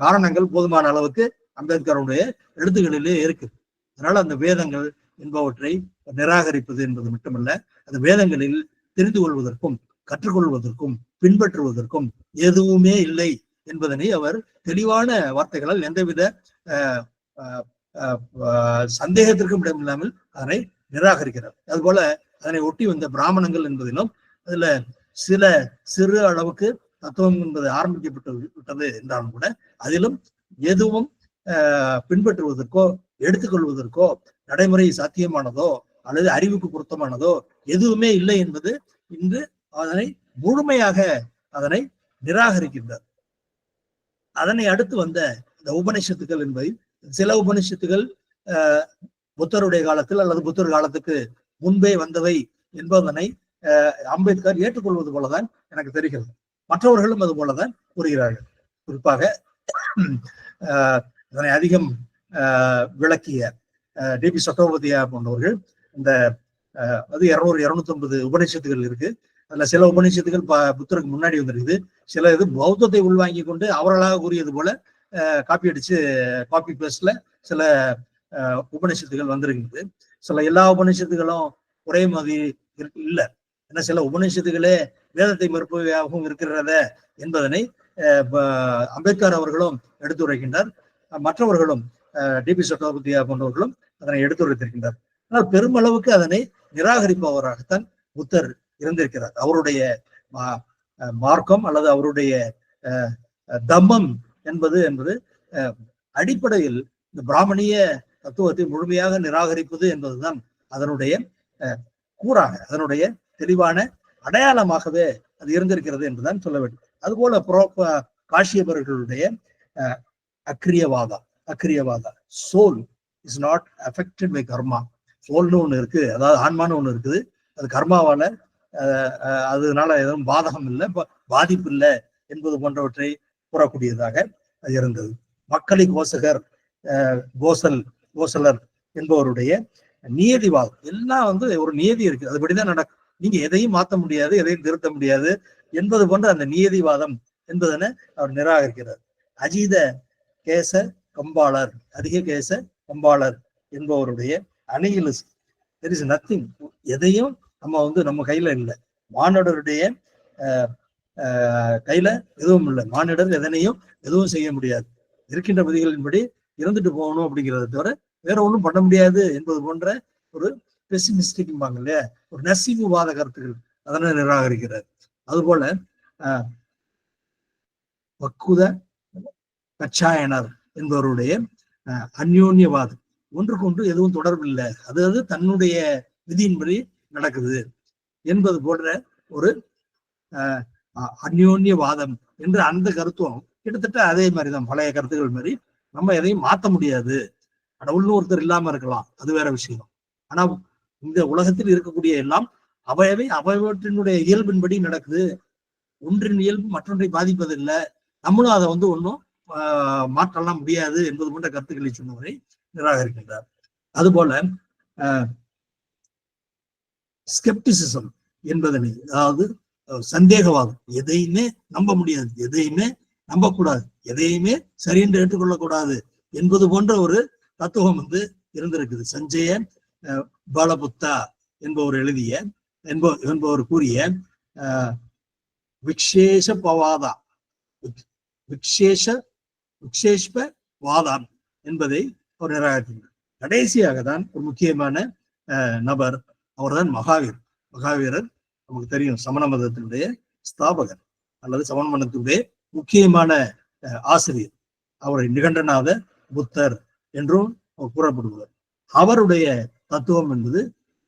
காரணங்கள் போதுமான அளவுக்கு அம்பேத்கருடைய எழுத்துக்களிலே இருக்கு. அதனால அந்த வேதங்கள் என்பவற்றை நிராகரிப்பது என்பது மட்டுமல்ல, அந்த வேதங்களில் தெரிந்து கொள்வதற்கும் கற்றுக்கொள்வதற்கும் பின்பற்றுவதற்கும் எதுவுமே இல்லை என்பதனை அவர் தெளிவான வார்த்தைகளால் எந்தவித சந்தேகத்திற்கும் இடமில்லாமல் அதனை நிராகரிக்கிறார். அதுபோல அதனை ஒட்டி வந்த பிராமணங்கள் என்பதிலும் அதுல சில சிறு அளவுக்கு தத்துவம் என்பது ஆரம்பிக்கப்பட்டு விட்டது என்றாலும் கூட அதிலும் எதுவும் பின்பற்றுவதற்கோ எடுத்துக்கொள்வதற்கோ நடைமுறை சாத்தியமானதோ அல்லது அறிவுக்கு பொருத்தமானதோ எதுவுமே இல்லை என்பது இன்று அதனை முழுமையாக அதனை நிராகரிக்கின்றார். அதனை அடுத்து வந்த இந்த உபநிஷத்துக்கள் என்பதை, சில உபநிஷத்துகள் புத்தருடைய காலத்தில் அல்லது புத்தர் காலத்துக்கு முன்பே வந்தவை என்பதனை அம்பேத்கர் ஏற்றுக்கொள்வது போலதான் எனக்கு தெரிகிறது. மற்றவர்களும் அது போலதான் கூறுகிறார்கள். குறிப்பாக இதனை அதிகம் விளக்கிய டிபி சட்டோபதியா போன்றவர்கள் இந்த 200-250 உபநிஷத்துகள் இருக்கு. அதுல சில உபநிஷத்துகள் புத்தருக்கு முன்னாடி வந்திருக்குது. சில இது பௌத்தத்தை உள்வாங்கி கொண்டு அவர்களாக கூறியது போல காப்பி பேஸ்ட்ல சில உபநிஷத்துகள் வந்திருக்குது. சில எல்லா உபநிஷத்துகளும் ஒரே மாதிரி இல்லை. ஏன்னா சில உபநிஷத்துகளே வேதத்தை மறுப்பவையாகவும் இருக்கிறத என்பதனை அம்பேத்கர் அவர்களும் எடுத்துரைக்கின்றார். மற்றவர்களும் டிபி சட்டோபத்தியா போன்றவர்களும் அதனை எடுத்துரைத்திருக்கின்றார். ஆனால் பெருமளவுக்கு அதனை நிராகரிப்பவராகத்தான் புத்தர் இருந்திருக்கிறார். அவருடைய மார்க்கம் அல்லது அவருடைய தம்மம் என்பது அடிப்படையில் இந்த பிராமணிய தத்துவத்தை முழுமையாக நிராகரிப்பது என்பதுதான் அதனுடைய கூறாக, அதனுடைய தெளிவான அடையாளமாகவே அது இருந்திருக்கிறது என்றுதான் சொல்ல வேண்டும். அதுபோல காஷியபர்களுடைய அக்ரியவாதா soul is not affected by karma. சோல்னு ஒண்ணு இருக்கு, அதாவது ஆன்மான்னு ஒண்ணு இருக்குது, அது கர்மாவால அதனால எதுவும் பாதகம் இல்லை, பாதிப்பு இல்லை என்பது போன்றவற்றை கூறக்கூடியதாக இருந்தது. மக்களை கோசலர் என்பவருடைய நியதிவாதம் எல்லாம் ஒரு நியதி இருக்கு, அதுபடிதான் நடக்கும், நீங்க எதையும் மாற்ற முடியாது, எதையும் திருத்த முடியாது என்பது போன்ற அந்த நியதிவாதம் என்பதனை அவர் நிராகரிக்கிறார். அதிக கேச கம்பாளர் என்பவருடைய அனிகிலிசம், தெர் இஸ் நத்திங், எதையும் நம்ம கையில இல்லை, மானுடருடைய கையில எதுவும் இல்லை, மானிடர் எதுவும் செய்ய முடியாது, இருக்கின்ற விதிகளின்படி இருந்துட்டு போகணும் அப்படிங்கிறத தவிர வேற ஒன்றும் பண்ண முடியாது என்பது போன்ற ஒரு பெசிமிஸ்டிக் இல்லையா, ஒரு நசிவுவாத கருத்துக்கள் அதனை நிராகரிக்கிறார். அதுபோல வக்குத கச்சாயனர் என்பவருடைய அந்யோன்யவாதம், ஒன்றுக்கு ஒன்று எதுவும் தொடர்பு இல்லை, அது தன்னுடைய விதியின்படி நடக்குது என்பது போன்ற ஒரு அந்யோன்யவாதம் என்று அந்த கருத்துவம் கிட்டத்தட்ட அதே மாதிரிதான், பழைய கருத்துக்கள் மாதிரி. நம்ம எதையும் மாற்ற முடியாது, கடவுள்னு ஒருத்தர் இல்லாம இருக்கலாம், அது வேற விஷயம். ஆனா இந்த உலகத்தில் இருக்கக்கூடிய எல்லாம் அவைவற்றினுடைய இயல்பின்படி நடக்குது, ஒன்றின் இயல்பு மற்றொன்றை பாதிப்பதில்லை, நம்மளும் அதை ஒன்றும் மாற்றலாம் முடியாது என்பது போன்ற கருத்துக்களை சொன்னவரை நிராகரிக்கின்றார். அதுபோல ஸ்கெப்டிசிசம் என்பதனை, அதாவது சந்தேகவாதம், எதையுமே நம்ப முடியாது, எதையுமே நம்பக்கூடாது, எதையுமே சரி என்று ஏற்றுக்கொள்ளக்கூடாது என்பது போன்ற ஒரு தத்துவம் இருந்திருக்குது. சஞ்சய பாலபுத்தா என்பவர் கூறிய விக்ஷேஷ்பவாதம் என்பதை அவர் நிராகரித்தார். கடைசியாக தான் ஒரு முக்கியமான நபர், அவர்தான் மகாவீரர். நமக்கு தெரியும், சமண மதத்தினுடைய ஸ்தாபகர் அல்லது சமண மதத்தினுடைய முக்கியமான ஆசிரியர். அவரை நிகண்டநாத புத்தர் என்றும் கூறப்படுவார். அவருடைய தத்துவம் என்பது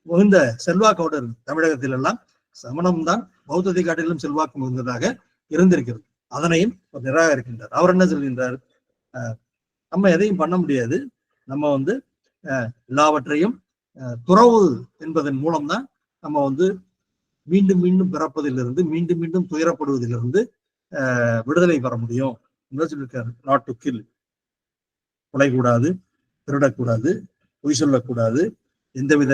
மிகுந்த செல்வாக்கோடு தமிழகத்தில் எல்லாம் சமணம் தான் பௌத்தத்தை காட்டிலும் செல்வாக்கு மிகுந்ததாக இருந்திருக்கிறது. அதனையும் நிராகரிக்கின்றார். அவர் என்ன சொல்கின்றார், நம்ம எதையும் பண்ண முடியாது, நம்ம எல்லாவற்றையும் துறவு என்பதன் மூலம்தான் நம்ம மீண்டும் மீண்டும் பிறப்பதிலிருந்து, மீண்டும் மீண்டும் துயரப்படுவதிலிருந்து விடுதலை பெற முடியும் என்று சொல்லியிருக்காரு. நாட் டு கில், கொலை கூடாது, திருடக்கூடாது, பொய் சொல்லக்கூடாது, எந்தவித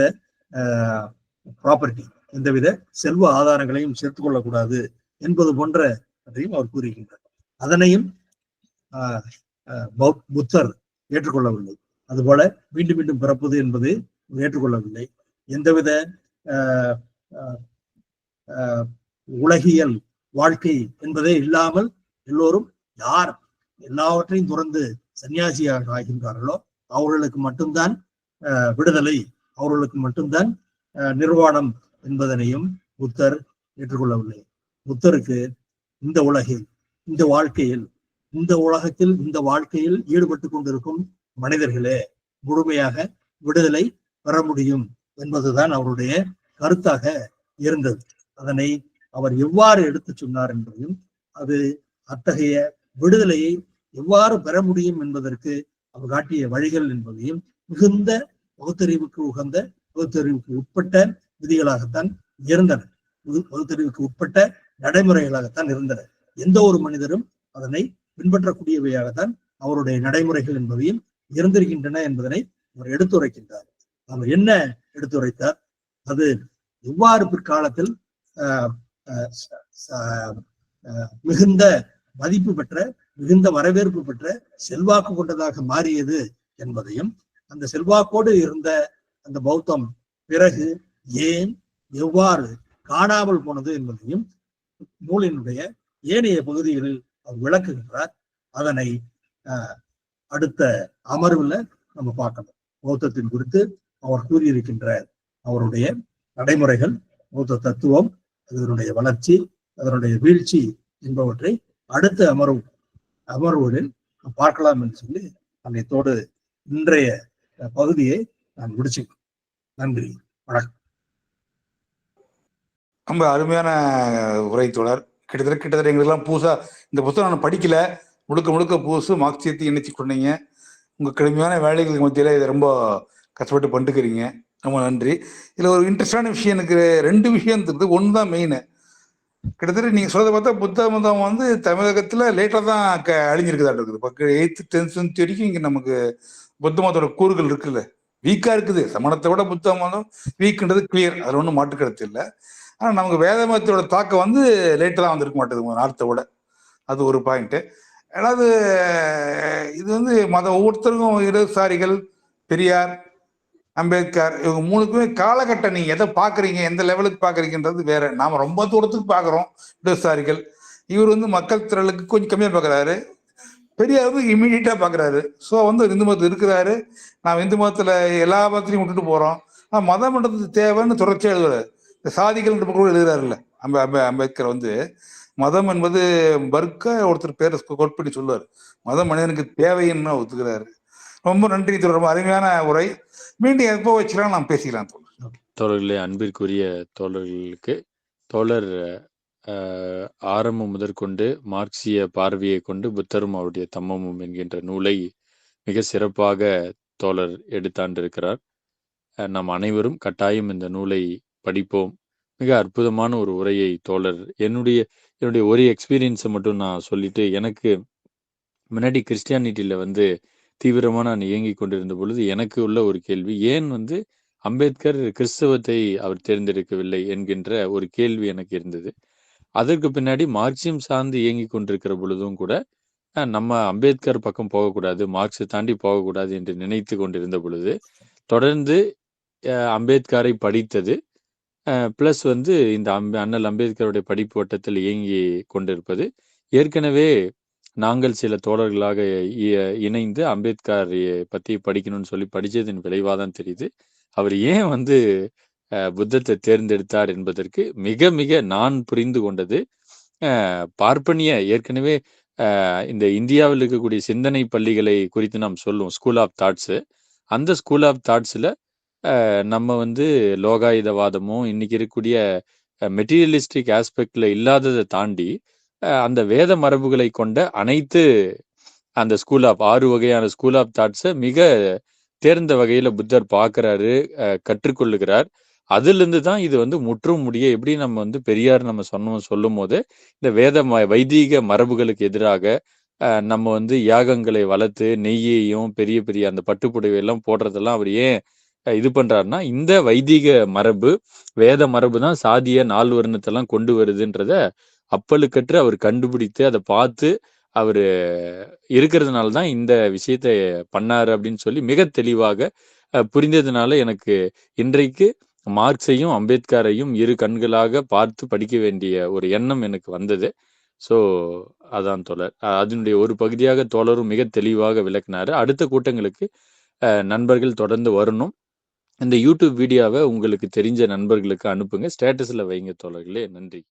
ப்ராப்பர்ட்டி, எந்தவித செல்வ ஆதாரங்களையும் சேர்த்துக் கொள்ளக்கூடாது என்பது போன்ற அவர் கூறுகின்றார். அதனையும் புத்தர் ஏற்றுக்கொள்ளவில்லை. அதுபோல மீண்டும் மீண்டும் பிறப்பது என்பது ஏற்றுக்கொள்ளவில்லை. எந்தவித உலகியல் வாழ்க்கை என்பதே இல்லாமல் எல்லோரும் யார் எல்லாவற்றையும் துறந்து சன்னியாசியாக ஆகின்றார்களோ அவர்களுக்கு மட்டும்தான் விடுதலை, அவர்களுக்கு மட்டும்தான் நிர்வாணம் என்பதனையும் புத்தர் ஏற்றுக்கொள்ளவில்லை. புத்தருக்கு இந்த உலகில், இந்த வாழ்க்கையில், இந்த உலகத்தில், இந்த வாழ்க்கையில் ஈடுபட்டு கொண்டிருக்கும் மனிதர்களே முழுமையாக விடுதலை பெற முடியும் என்பதுதான் அவருடைய கருத்தாக இருந்தது. அதனை அவர் எவ்வாறு எடுத்து சொன்னார் என்பதையும், அது அத்தகைய விடுதலையை எவ்வாறு பெற முடியும் என்பதற்கு அவர் காட்டிய வழிகள் என்பதையும் மிகுந்த பகுத்தறிவுக்கு உகந்த, பகுத்தறிவுக்கு உட்பட்ட விதிகளாகத்தான் இருந்தன, பகுத்தறிவுக்கு உட்பட்ட நடைமுறைகளாகத்தான் இருந்தன. எந்த ஒரு மனிதரும் அதனை பின்பற்றக்கூடியவையாகத்தான் அவருடைய நடைமுறைகள் என்பதையும் இருந்திருக்கின்றன என்பதனை அவர் எடுத்துரைக்கின்றார். அவர் என்ன எடுத்துரைத்தார், அது எவ்வாறு பிற்காலத்தில் மிகுந்த மதிப்பு பெற்ற, மிகுந்த வரவேற்பு பெற்ற, செல்வாக்கு கொண்டதாக மாறியது என்பதையும், அந்த செல்வாக்கோடு இருந்த அந்த பௌத்தம் பிறகு ஏன், எவ்வாறு காணாமல் போனது என்பதையும் நூலினுடைய ஏனைய பகுதிகளில் அவர் விளக்குகின்றார். அதனை அடுத்த அமர்வுல நம்ம பார்க்கணும். பௌத்தத்தின் குறித்து அவர் கூறியிருக்கின்ற அவருடைய நடைமுறைகள், பௌத்த தத்துவம், அதனுடைய வளர்ச்சி, அதனுடைய வீழ்ச்சி என்பவற்றை அடுத்த அமர்வுகளில் பார்க்கலாம் என்று சொல்லி அன்னைத்தோடு இன்றைய பகுதியை நான் முடிச்சுக்கிறேன். நன்றி, வணக்கம். ரொம்ப அருமையான உரை தோழர். கிட்டத்தட்ட எங்களுக்கெல்லாம் புதுசா இந்த புத்தகம் நான் படிக்கல, முழுக்க புதுசு மார்க்சியத்தை இணைச்சு கொண்டீங்க. உங்க கடுமையான வேலைகளுக்கு மத்தியில இதை ரொம்ப கஷ்டப்பட்டு பண்ணிட்டுக்கிறீங்க. ரொம்ப நன்றி. இதுல ஒரு இன்ட்ரெஸ்டான விஷயம் எனக்கு 2 விஷயம் இருக்குது. ஒன்று தான் மெயின். கிட்டத்தட்ட நீங்க சொல்றதை பார்த்தா புத்த மதம் வந்து தமிழகத்துல லேட்டா தான் அழிஞ்சிருக்குதா இருக்குது. பக்கம் 8th 10th century வரைக்கும் இங்க நமக்கு புத்த மதத்தோட கூறுகள் இருக்குல்ல, வீக்கா இருக்குது. சமணத்தை விட புத்த மதம் வீக்குன்றது கிளியர், அது ஒன்றும் மாற்றுக்கிறது இல்லை. ஆனா நமக்கு வேத மதத்தோட தாக்கம் வந்து லேட்டு தான் வந்திருக்க மாட்டேது நார்த்தை விட. அது ஒரு பாயிண்ட். அதாவது இது வந்து ஒவ்வொருத்தருக்கும் இடதுசாரிகள், பெரியார், அம்பேத்கர், இவங்க 3க்குமே காலகட்டம் நீங்க எதை பாக்குறீங்க, எந்த லெவலுக்கு பாக்குறீங்கன்றது வேற. நாம ரொம்ப தூரத்துக்கு பாக்குறோம் இடதுசாரிகள். இவர் வந்து மக்கள் திரளுக்கு கொஞ்சம் கம்மியா பாக்குறாரு. பெரியார் வந்து இமீடியட்டா பாக்குறாரு. ஸோ வந்து இந்து மதத்தில் இருக்கிறாரு. நாம் இந்து மதத்துல எல்லா மதத்திலையும் விட்டுட்டு போறோம். மதம்ன்றது தேவைன்னு தொடர்ச்சியா எழுதுறாரு. இந்த சாதிகள் கூட எழுதுறாருல்ல அம்பேத்கர் வந்து, மதம் என்பது வர்க்க ஒருத்தர் பேரை கோட் பண்ணி சொல்லுவார். மதம் மனிதனுக்கு தேவைன்னு ஒத்துக்கிறாரு. ரொம்ப நன்றி. ரொம்ப அருமையான உரை. மீண்டும் எப்போ வச்சுக்கலாம் நாம் பேசிக்கலாம் தோழர்களே. அன்பிற்குரிய தோழர்களுக்கு தோழர் ஆரம்பம் முதற்கொண்டு மார்க்சிய பார்வையை கொண்டு புத்தரும் அவருடைய தம்மமும் என்கின்ற நூலை மிக சிறப்பாக தோழர் எடுத்தாண்டிருக்கிறார். நாம் அனைவரும் கட்டாயம் இந்த நூலை படிப்போம். மிக அற்புதமான ஒரு உரையை தோழர், என்னுடைய ஒரு எக்ஸ்பீரியன்ஸை மட்டும் நான் சொல்லிட்டு, எனக்கு முன்னாடி கிறிஸ்டியானிட்டியில வந்து தீவிரமா நான் இயங்கி கொண்டிருந்த பொழுது எனக்கு உள்ள ஒரு கேள்வி, ஏன் வந்து அம்பேத்கர் கிறிஸ்தவத்தை அவர் தேர்ந்தெடுக்கவில்லை என்கின்ற ஒரு கேள்வி எனக்கு இருந்தது. அதற்கு பின்னாடி மார்க்சியம் சார்ந்து இயங்கி கொண்டிருக்கிற பொழுதும் கூட நம்ம அம்பேத்கர் பக்கம் போகக்கூடாது, மார்க்ஸை தாண்டி போகக்கூடாது என்று நினைத்து கொண்டிருந்த பொழுது தொடர்ந்து அம்பேத்கரை படித்தது, பிளஸ் வந்து இந்த அண்ணல் அம்பேத்கருடைய படிப்பு வட்டத்தில் இயங்கி கொண்டிருப்பது, ஏற்கனவே நாங்கள் சில தோழர்களாக இணைந்து அம்பேத்கர் பற்றி படிக்கணும்னு சொல்லி படித்ததின் விளைவாக தான் தெரியுது அவர் ஏன் வந்து புத்தத்தை தேர்ந்தெடுத்தார் என்பதற்கு மிக மிக நான் புரிந்து கொண்டது, பார்ப்பனிய ஏற்கனவே இந்த இந்தியாவில் இருக்கக்கூடிய சிந்தனை பள்ளிகளை குறித்து நாம் சொல்லுவோம், ஸ்கூல் ஆஃப் தாட்ஸு. அந்த ஸ்கூல் ஆஃப் தாட்ஸில் நம்ம வந்து லோகாயுதவாதமும் இன்னைக்கு இருக்கக்கூடிய மெட்டீரியலிஸ்டிக் ஆஸ்பெக்ட்ல இல்லாததை தாண்டி அந்த வேத மரபுகளை கொண்ட அனைத்து அந்த ஸ்கூல் ஆஃப் 6 வகையான ஸ்கூல் ஆஃப் தாட்ஸை மிக தேர்ந்த வகையில புத்தர் பார்க்கிறாரு, கற்றுக்கொள்ளுகிறார். அதிலிருந்து தான் இது வந்து முற்றும் முடிய எப்படி நம்ம வந்து பெரியார் நம்ம சொல்லும் போது இந்த வைதீக மரபுகளுக்கு எதிராக நம்ம வந்து யாகங்களை வளர்த்து நெய்யையும் பெரிய பெரிய அந்த பட்டுப்புடவை எல்லாம் போடுறதெல்லாம் அவர் ஏன் இது பண்றாருன்னா, இந்த வைதீக மரபு, வேத மரபு தான் சாதிய 4 வர்ணத்தெல்லாம் கொண்டு வருதுன்றத அப்பலுக்கற்று அவர் கண்டுபிடித்து அதை பார்த்து அவர் இருக்கிறதுனால தான் இந்த விஷயத்தை பண்ணாரு அப்படின்னு சொல்லி மிக தெளிவாக புரிந்ததுனால எனக்கு இன்றைக்கு மார்க்ஸையும் அம்பேத்கரையும் 2 கண்களாக பார்த்து படிக்க வேண்டிய ஒரு எண்ணம் எனக்கு வந்தது. ஸோ அதான் தோழர், அதனுடைய ஒரு பகுதியாக தோழரும் மிக தெளிவாக விளக்குனாரு. அடுத்த கூட்டங்களுக்கு நண்பர்கள் தொடர்ந்து வரணும். இந்த யூடியூப் வீடியோவை உங்களுக்கு தெரிஞ்ச நண்பர்களுக்கு அனுப்புங்க, ஸ்டேட்டஸில் வைங்க தோழர்களே. நன்றி.